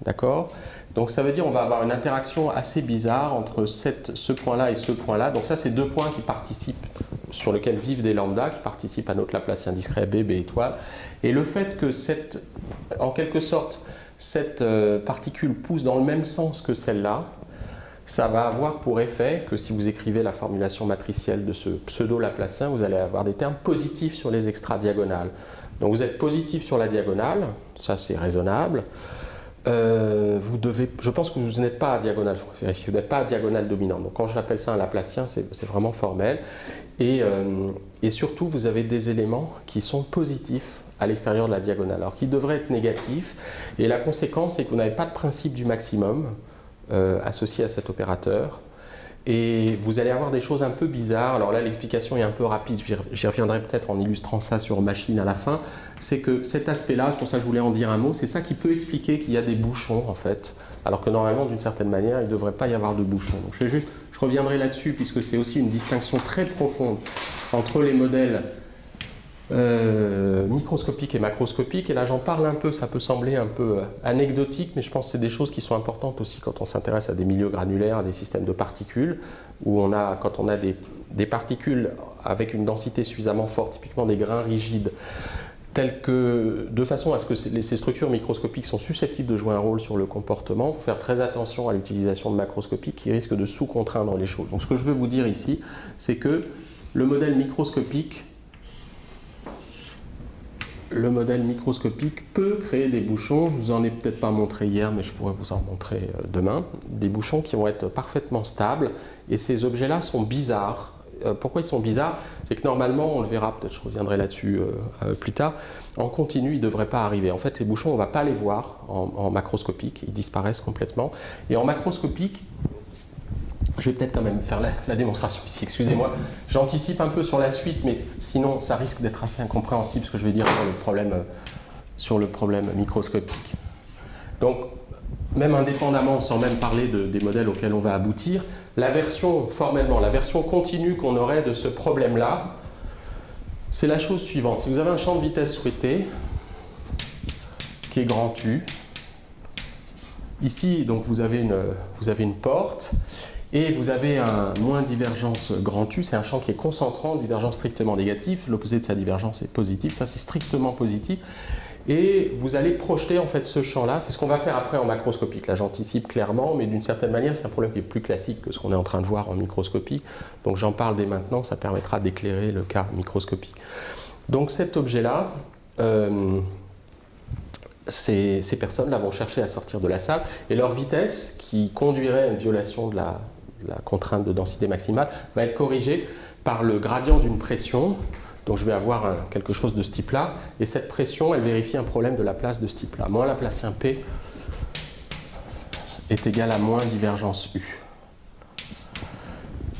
D'accord? Donc ça veut dire qu'on va avoir une interaction assez bizarre entre ce point-là et ce point-là. Donc ça, c'est deux points qui participent, sur lesquels vivent des lambdas, qui participent à notre Laplacien discret B, B étoile. Et le fait que en quelque sorte, cette particule pousse dans le même sens que celle-là, ça va avoir pour effet que si vous écrivez la formulation matricielle de ce pseudo-Laplacien, vous allez avoir des termes positifs sur les extradiagonales. Donc vous êtes positif sur la diagonale, ça c'est raisonnable. Je pense que vous n'êtes pas à diagonale, vous n'êtes pas à diagonale dominante. Donc quand j'appelle ça un Laplacien, c'est vraiment formel. Et surtout, vous avez des éléments qui sont positifs à l'extérieur de la diagonale, alors qui devraient être négatifs. Et la conséquence, c'est que vous n'avez pas de principe du maximum associé à cet opérateur. Et vous allez avoir des choses un peu bizarres. Alors là, l'explication est un peu rapide. J'y reviendrai peut-être en illustrant ça sur machine à la fin. C'est que cet aspect-là, c'est pour ça que je voulais en dire un mot, c'est ça qui peut expliquer qu'il y a des bouchons, en fait. Alors que normalement, d'une certaine manière, il ne devrait pas y avoir de bouchons. Donc je reviendrai là-dessus, puisque c'est aussi une distinction très profonde entre les modèles microscopiques et macroscopiques. Et là, j'en parle un peu, ça peut sembler un peu anecdotique, mais je pense que c'est des choses qui sont importantes aussi quand on s'intéresse à des milieux granulaires, à des systèmes de particules, où quand on a des particules avec une densité suffisamment forte, typiquement des grains rigides, de façon à ce que ces structures microscopiques sont susceptibles de jouer un rôle sur le comportement. Il faut faire très attention à l'utilisation de macroscopiques qui risquent de sous-contraindre les choses. Donc ce que je veux vous dire ici, c'est que le modèle microscopique peut créer des bouchons. Je ne vous en ai peut-être pas montré hier, mais je pourrais vous en montrer demain. Des bouchons qui vont être parfaitement stables. Et ces objets-là sont bizarres. Pourquoi ils sont bizarres? C'est que normalement, on le verra, peut-être je reviendrai là-dessus plus tard, en continu, ils ne devraient pas arriver. En fait, les bouchons, on ne va pas les voir en macroscopique, ils disparaissent complètement. Et en macroscopique, je vais peut-être quand même faire la démonstration ici, excusez-moi. J'anticipe un peu sur la suite, mais sinon, ça risque d'être assez incompréhensible ce que je vais dire sur le problème microscopique. Donc, même indépendamment, sans même parler des modèles auxquels on va aboutir, formellement, la version continue qu'on aurait de ce problème-là, c'est la chose suivante. Si vous avez un champ de vitesse souhaité, qui est grand U, ici, donc, vous avez une porte, et vous avez un moins divergence grand U, c'est un champ qui est concentrant, divergence strictement négative, l'opposé de sa divergence est positif, ça c'est strictement positif. Et vous allez projeter en fait ce champ-là, c'est ce qu'on va faire après en macroscopique. Là j'anticipe clairement, mais d'une certaine manière c'est un problème qui est plus classique que ce qu'on est en train de voir en microscopie. Donc j'en parle dès maintenant, ça permettra d'éclairer le cas microscopique. Donc cet objet-là, ces personnes-là vont chercher à sortir de la salle, et leur vitesse, qui conduirait à une violation de la contrainte de densité maximale, va être corrigée par le gradient d'une pression. Donc je vais avoir quelque chose de ce type-là, et cette pression, elle vérifie un problème de Laplace de ce type-là. Moins Laplacien P est égal à moins divergence U.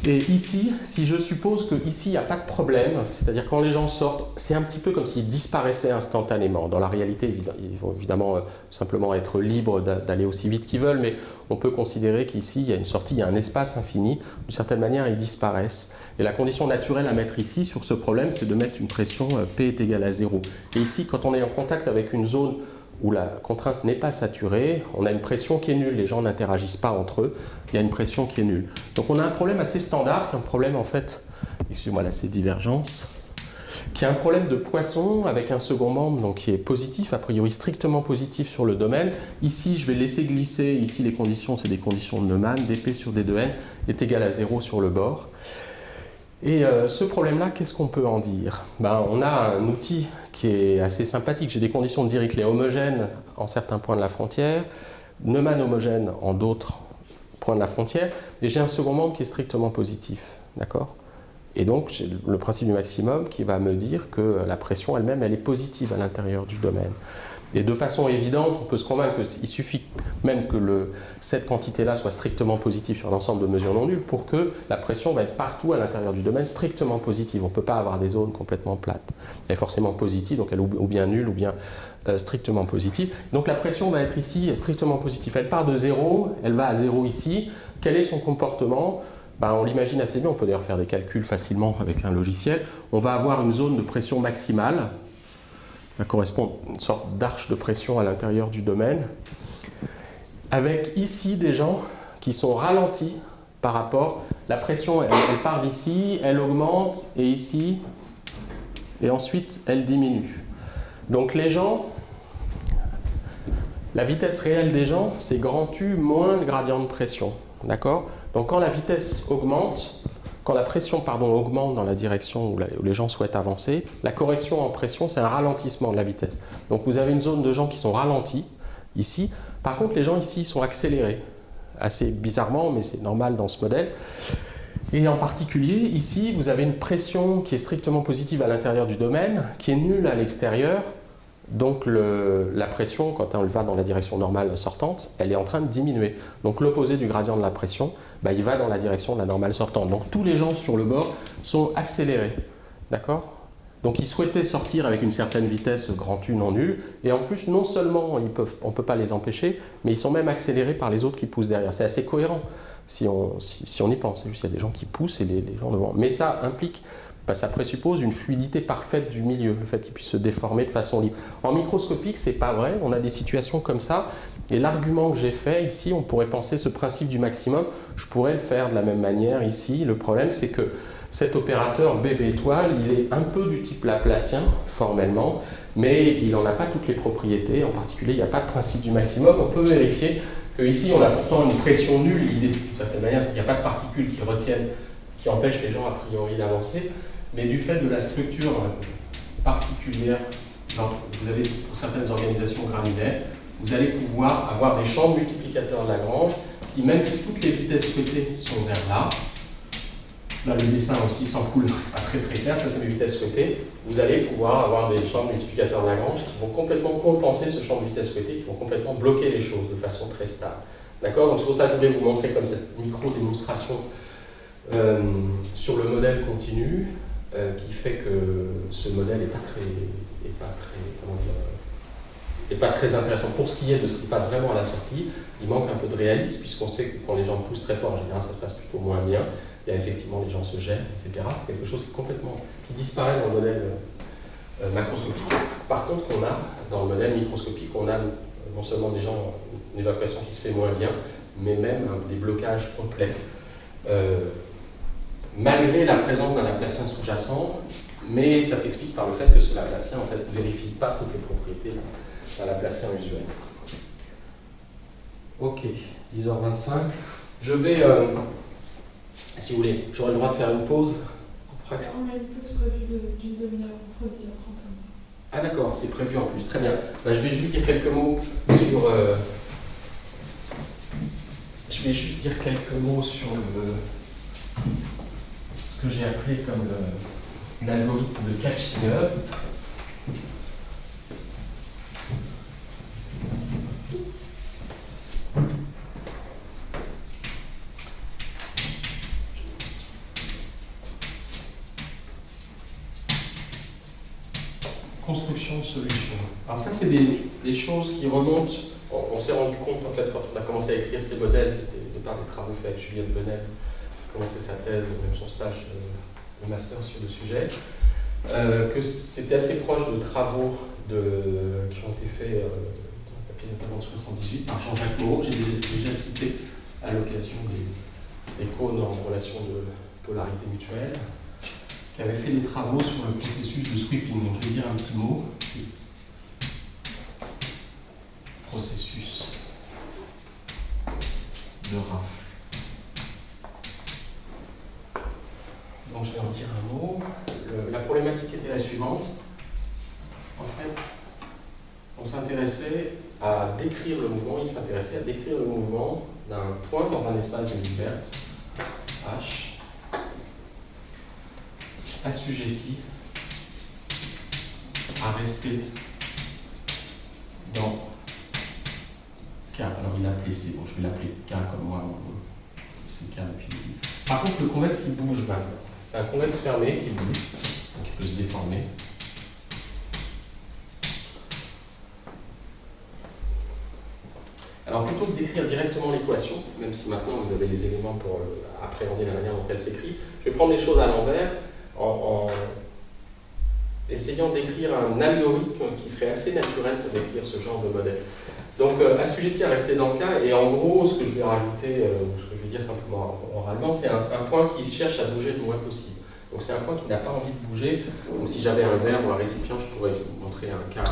Et ici, si je suppose qu'ici, il n'y a pas de problème, c'est-à-dire quand les gens sortent, c'est un petit peu comme s'ils disparaissaient instantanément. Dans la réalité, ils vont évidemment simplement être libres d'aller aussi vite qu'ils veulent, mais on peut considérer qu'ici, il y a une sortie, il y a un espace infini. D'une certaine manière, ils disparaissent. Et la condition naturelle à mettre ici, sur ce problème, c'est de mettre une pression P est égale à 0. Et ici, quand on est en contact avec une zone où la contrainte n'est pas saturée, on a une pression qui est nulle, les gens n'interagissent pas entre eux, il y a une pression qui est nulle. Donc on a un problème assez standard, c'est un problème en fait, excusez-moi là c'est divergence, qui est un problème de Poisson avec un second membre donc, qui est positif, a priori strictement positif sur le domaine. Ici je vais laisser glisser, ici les conditions c'est des conditions de Neumann, dp sur d2n est égal à 0 sur le bord. Et ce problème-là, qu'est-ce qu'on peut en dire? On a un outil qui est assez sympathique. J'ai des conditions de Dirichlet homogènes en certains points de la frontière, Neumann homogène en d'autres points de la frontière, et j'ai un second membre qui est strictement positif. D'accord? Et donc, j'ai le principe du maximum qui va me dire que la pression elle-même, elle est positive à l'intérieur du domaine. Et de façon évidente, on peut se convaincre qu'il suffit même que cette quantité-là soit strictement positive sur l'ensemble de mesures non nulles pour que la pression va être partout à l'intérieur du domaine strictement positive. On ne peut pas avoir des zones complètement plates. Elle est forcément positive, donc elle est ou bien nulle ou bien strictement positive. Donc la pression va être ici strictement positive. Elle part de 0, elle va à 0 ici. Quel est son comportement ? On l'imagine assez bien, on peut d'ailleurs faire des calculs facilement avec un logiciel. On va avoir une zone de pression maximale. Ça correspond à une sorte d'arche de pression à l'intérieur du domaine, avec ici des gens qui sont ralentis par rapport, la pression elle part d'ici, elle augmente, et ici, et ensuite elle diminue. Donc les gens, la vitesse réelle des gens, c'est grand U moins le gradient de pression, d'accord? Donc quand la vitesse augmente, quand la pression augmente dans la direction où les gens souhaitent avancer, la correction en pression, c'est un ralentissement de la vitesse. Donc vous avez une zone de gens qui sont ralentis, ici. Par contre, les gens ici sont accélérés, assez bizarrement, mais c'est normal dans ce modèle. Et en particulier, ici, vous avez une pression qui est strictement positive à l'intérieur du domaine, qui est nulle à l'extérieur. Donc la pression, quand on va dans la direction normale sortante, elle est en train de diminuer. Donc l'opposé du gradient de la pression, il va dans la direction de la normale sortante. Donc tous les gens sur le bord sont accélérés. D'accord ? Donc ils souhaitaient sortir avec une certaine vitesse grand U non nulle. Et en plus, non seulement on ne peut pas les empêcher, mais ils sont même accélérés par les autres qui poussent derrière. C'est assez cohérent si on y pense. C'est juste qu'il y a des gens qui poussent et des gens devant. Mais ça implique... ça présuppose une fluidité parfaite du milieu, le fait qu'il puisse se déformer de façon libre. En microscopique, ce n'est pas vrai, on a des situations comme ça, et l'argument que j'ai fait ici, on pourrait penser ce principe du maximum, je pourrais le faire de la même manière ici. Le problème, c'est que cet opérateur BB étoile, il est un peu du type laplacien, formellement, mais il n'en a pas toutes les propriétés, en particulier, il n'y a pas de principe du maximum. On peut vérifier qu'ici, on a pourtant une pression nulle, l'idée, d'une certaine manière, c'est qu'il n'y a pas de particules qui retiennent, qui empêchent les gens, a priori, d'avancer. Mais du fait de la structure particulière, vous avez pour certaines organisations granulaires, vous allez pouvoir avoir des champs multiplicateurs de Lagrange qui, même si toutes les vitesses souhaitées sont vers là, le dessin aussi s'encoule pas très clair, ça c'est mes vitesses souhaitées, vous allez pouvoir avoir des champs multiplicateurs de Lagrange qui vont complètement compenser ce champ de vitesse souhaité, qui vont complètement bloquer les choses de façon très stable. D'accord ? Donc c'est pour ça que je voulais vous montrer comme cette micro-démonstration sur le modèle continu, qui fait que ce modèle n'est pas très intéressant. Pour ce qui est de ce qui se passe vraiment à la sortie, il manque un peu de réalisme, puisqu'on sait que quand les gens poussent très fort, en général, ça se passe plutôt moins bien. Il y a effectivement, les gens se gênent, etc. C'est quelque chose qui disparaît dans le modèle macroscopique. Par contre, dans le modèle microscopique, on a non seulement des gens, une évacuation qui se fait moins bien, mais même des blocages complets. Malgré la présence d'un laplacien sous-jacent, mais ça s'explique par le fait que ce laplacien en fait ne vérifie pas toutes les propriétés d'un laplacien usuel. Ok, 10h25. Je vais, si vous voulez, j'aurai le droit de faire une pause. On a une pause prévue d'une demi-heure, entre 10h30 et 11h. Ah d'accord, c'est prévu en plus, très bien. Je vais juste dire quelques mots sur ce que j'ai appelé comme l'algorithme de Catch-Singer. Construction de solutions. Alors ça, c'est des choses qui remontent. On s'est rendu compte, en fait, quand on a commencé à écrire ces modèles, c'était de par des travaux faits avec Juliette Benel, qui a commencé sa thèse, même son stage de master sur le sujet, que c'était assez proche de travaux qui ont été faits dans le papier notamment de 78 par Jean-Jacques Moreau, que j'ai déjà cité à l'occasion des cônes en relation de polarité mutuelle, qui avait fait des travaux sur le processus de sweeping. Donc je vais dire un petit mot. Processus de rafle. Donc je vais en dire un mot. La problématique était la suivante. En fait, on s'intéressait à décrire le mouvement, il s'intéressait à décrire le mouvement d'un point dans un espace de Hilbert, H, assujetti à rester dans K. Alors il a appelé C, bon je vais l'appeler K comme moi, c'est K depuis le début. Par contre le convexe il bouge maintenant. C'est un convexe fermé qui bouge, donc il peut se déformer. Alors plutôt que d'écrire directement l'équation, même si maintenant vous avez les éléments pour appréhender la manière dont elle s'écrit, je vais prendre les choses à l'envers en essayant d'écrire un algorithme qui serait assez naturel pour décrire ce genre de modèle. Donc assujetti à rester dans le cas, et en gros ce que je vais rajouter, ou ce que je vais dire simplement oralement, c'est un point qui cherche à bouger le moins possible. Donc c'est un point qui n'a pas envie de bouger. Donc si j'avais un verre ou un récipient, je pourrais vous montrer un cas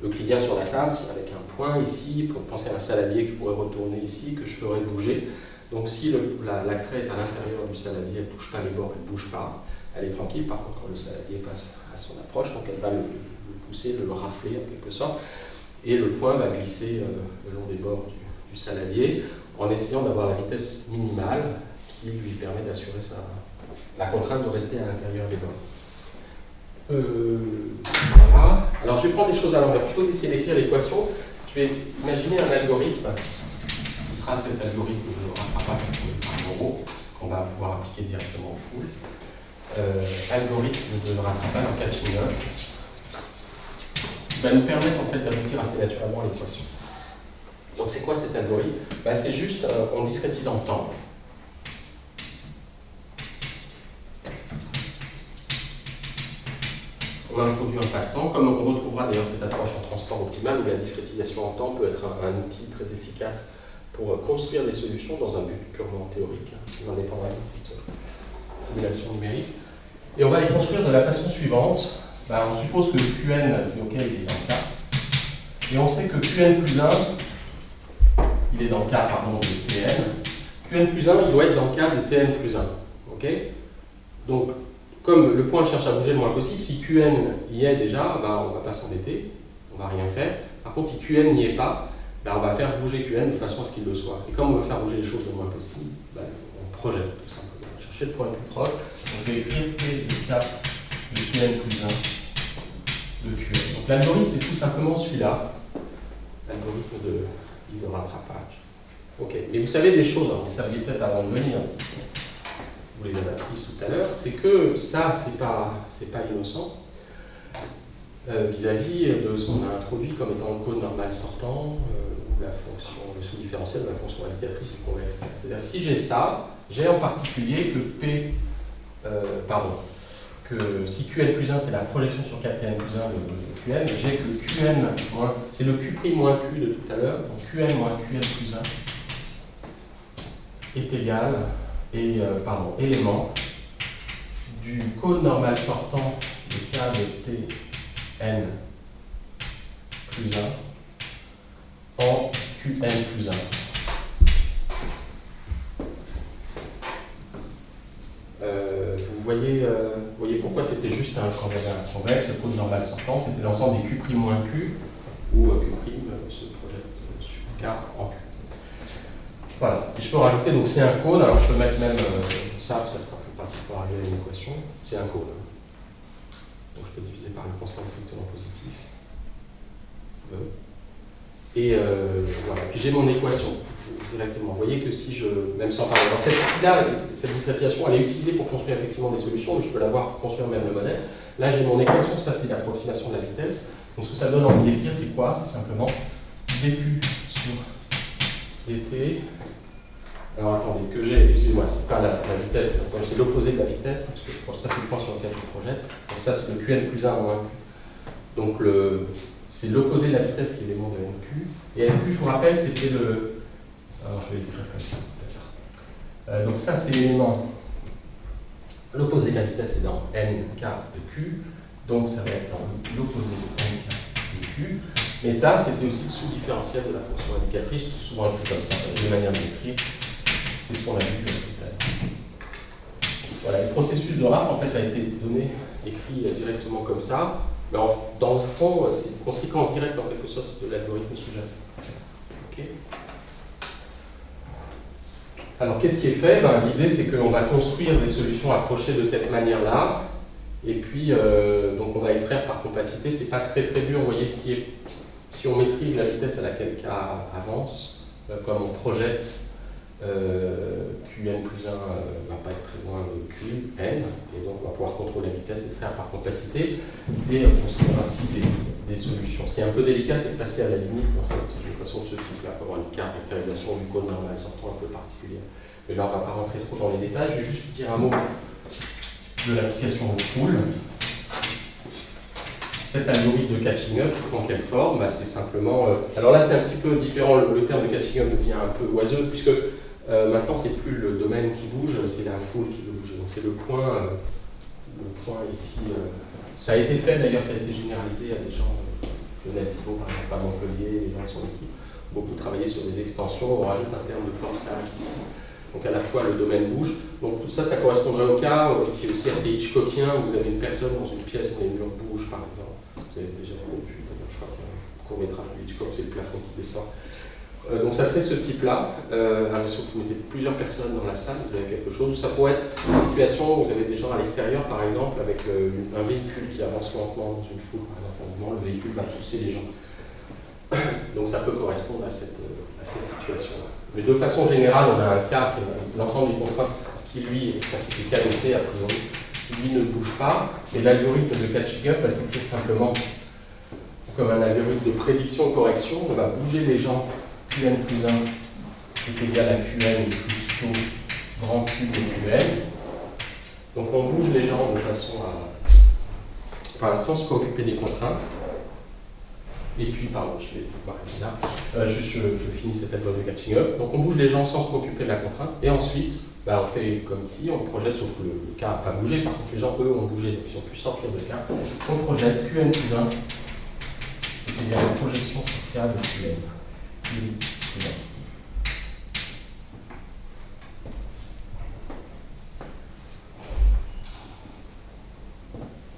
euclidien sur la table, avec un point ici, pour penser à un saladier que je pourrais retourner ici, que je ferais bouger. Donc si la craie est à l'intérieur du saladier, elle ne touche pas les bords, elle ne bouge pas, elle est tranquille. Par contre, quand le saladier passe à son approche, donc elle va le pousser, le rafler en quelque sorte, et le point va glisser le long des bords du saladier, en essayant d'avoir la vitesse minimale qui lui permet d'assurer la contrainte de rester à l'intérieur des bords. Voilà. Alors je vais prendre les choses à l'envers. Plutôt d'essayer d'écrire l'équation, je vais imaginer un algorithme qui sera cet algorithme de rattrapage par Moreau, qu'on va pouvoir appliquer directement au full. Algorithme de rattrapage en catching up, qui va nous permettre en fait d'aboutir assez naturellement à l'équation. Donc c'est quoi cet algorithme? C'est juste en discrétisant le temps. On introduit un pas de temps, comme on retrouvera d'ailleurs cette approche en transport optimal où la discrétisation en temps peut être un outil très efficace pour construire des solutions dans un but purement théorique, indépendamment de toute simulation numérique. Et on va les construire de la façon suivante. On suppose que Qn, c'est OK, il est dans le K. Et on sait que Qn plus 1, il est dans le K, pardon, de Tn. Qn plus 1, il doit être dans le K de Tn plus 1. OK? Donc, comme le point cherche à bouger le moins possible, si Qn y est déjà, on ne va pas s'embêter, on ne va rien faire. Par contre, si Qn n'y est pas, on va faire bouger Qn de façon à ce qu'il le soit. Et comme on veut faire bouger les choses le moins possible, on projette tout simplement. On va chercher le point le plus proche. Donc, je vais écrire P de K de Tn plus 1 de Qn. Donc l'algorithme, c'est tout simplement celui-là, l'algorithme de rattrapage. Ok, mais vous savez des choses, vous saviez peut-être avant de venir, vous les avez apprises tout à l'heure, c'est que ça, c'est pas innocent vis-à-vis de ce qu'on a introduit comme étant le code normal sortant ou la fonction, le sous-différentiel de la fonction indicatrice du convexe. C'est-à-dire si j'ai ça, j'ai en particulier que si Qn plus 1 c'est la projection sur Ktn plus 1 de Qn, j'ai que Qn moins, c'est le Q' moins Q de tout à l'heure, donc Qn moins Qn plus 1 est égal élément du code normal sortant de K de Tn plus 1 en Qn plus 1. Vous voyez pourquoi c'était juste quand il y avait un convexe, le code normal sortant, c'était l'ensemble des Q' moins Q, où Q' se projette sur K en Q. Voilà, et je peux rajouter, donc c'est un cône, alors je peux mettre même ça sera plus pratique pour arriver à une équation, c'est un cône. Donc je peux diviser par une constante strictement positive. Et voilà, puis j'ai mon équation directement. Vous voyez que si même sans parler, alors cette discrétisation, elle est utilisée pour construire effectivement des solutions, mais je peux l'avoir pour construire même le modèle. Là, j'ai mon équation, ça c'est l'approximation de la vitesse. Donc ce que ça donne envie d'écrire, c'est quoi? C'est simplement dq sur dt. Alors attendez, que j'ai, excusez-moi, c'est pas la vitesse, c'est l'opposé de la vitesse, parce que ça c'est le point sur lequel je projette. Donc ça c'est le Qn plus 1 moins Q. Donc c'est l'opposé de la vitesse qui est l'élément de nq. Et nq, je vous rappelle, c'était le... Alors je vais l'écrire comme ça peut-être. Donc ça c'est l'élément... L'opposé de la vitesse est dans nk de q. Donc ça va être dans l'opposé de nk de q. Mais ça, c'était aussi le sous-différentiel de la fonction indicatrice, souvent écrit comme ça, de manière d'écrire. C'est ce qu'on a vu tout à l'heure. Voilà, le processus de RAP en fait a été écrit directement comme ça, mais dans le fond, c'est une conséquence directe en quelque sorte de l'algorithme sous-jacent. Okay. Alors qu'est-ce qui est fait? L'idée c'est qu'on va construire des solutions approchées de cette manière-là, et puis donc on va extraire par compacité. C'est pas très dur, vous voyez ce qui est Si on maîtrise la vitesse à laquelle K avance, comme on projette Qn plus 1 va pas être très loin de Qn, et donc on va pouvoir contrôler la vitesse extraire par complexité, et construire ainsi des solutions. Ce qui est un peu délicat, c'est de passer à la limite dans une équation de ce type-là, pour avoir une caractérisation du code normal sortant un peu particulière. Mais là, on ne va pas rentrer trop dans les détails, je vais juste dire un mot de l'application au full. Cet algorithme de catching up, dans quelle forme? C'est simplement... alors là, c'est un petit peu différent, le terme de catching up devient un peu oiseux, puisque maintenant, c'est plus le domaine qui bouge, c'est la full qui veut bouger. Donc c'est le point ici. Ça a été fait, d'ailleurs, ça a été généralisé à des gens de Nativo, par exemple à Montpellier, les gens de son équipe, beaucoup travaillé sur des extensions, on rajoute un terme de forçage ici. Donc à la fois le domaine bouge, donc tout ça, ça correspondrait au cas qui est aussi assez Hitchcockien, où vous avez une personne dans une pièce dont les murs bougent par exemple. Vous avez déjà vu, je crois qu'il y a un court-métrage de Hitchcock, c'est le plafond qui descend. Donc ça serait ce type-là, sauf que vous mettez plusieurs personnes dans la salle, vous avez quelque chose, ou ça pourrait être une situation où vous avez des gens à l'extérieur par exemple, avec un véhicule qui avance lentement dans une foule, par exemple, le véhicule va pousser les gens. Donc ça peut correspondre à cette situation-là. Mais de façon générale, on a un cas qui est l'ensemble des contraintes qui, lui, ça c'était le cas de T a priori, qui lui ne bouge pas, et l'algorithme de catching up va s'écrire simplement comme un algorithme de prédiction-correction. On va bouger les gens, Qn plus 1 est égal à Qn plus taux grand Q de Qn. Donc on bouge les gens de façon sans se préoccuper des contraintes. Et puis, pardon, je vais m'arrêter là. Je finis cette épreuve de catching up. Donc, on bouge les gens sans se préoccuper de la contrainte. Et ensuite, on fait comme ici, on projette, sauf que le cas n'a pas bougé. Par contre, les gens, eux, ont bougé, donc ils ont pu sortir de cas. On projette Qn plus 1, c'est-à-dire la projection sur K de Qn.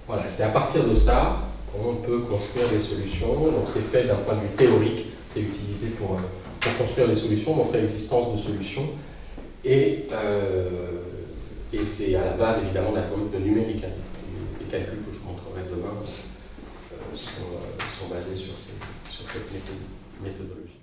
Voilà, c'est à partir de ça on peut construire des solutions. Donc c'est fait d'un point de vue théorique, c'est utilisé pour construire des solutions, montrer l'existence de solutions. Et c'est à la base évidemment d'algorithmes numériques. Les calculs que je vous montrerai demain sont basés sur cette méthodologie.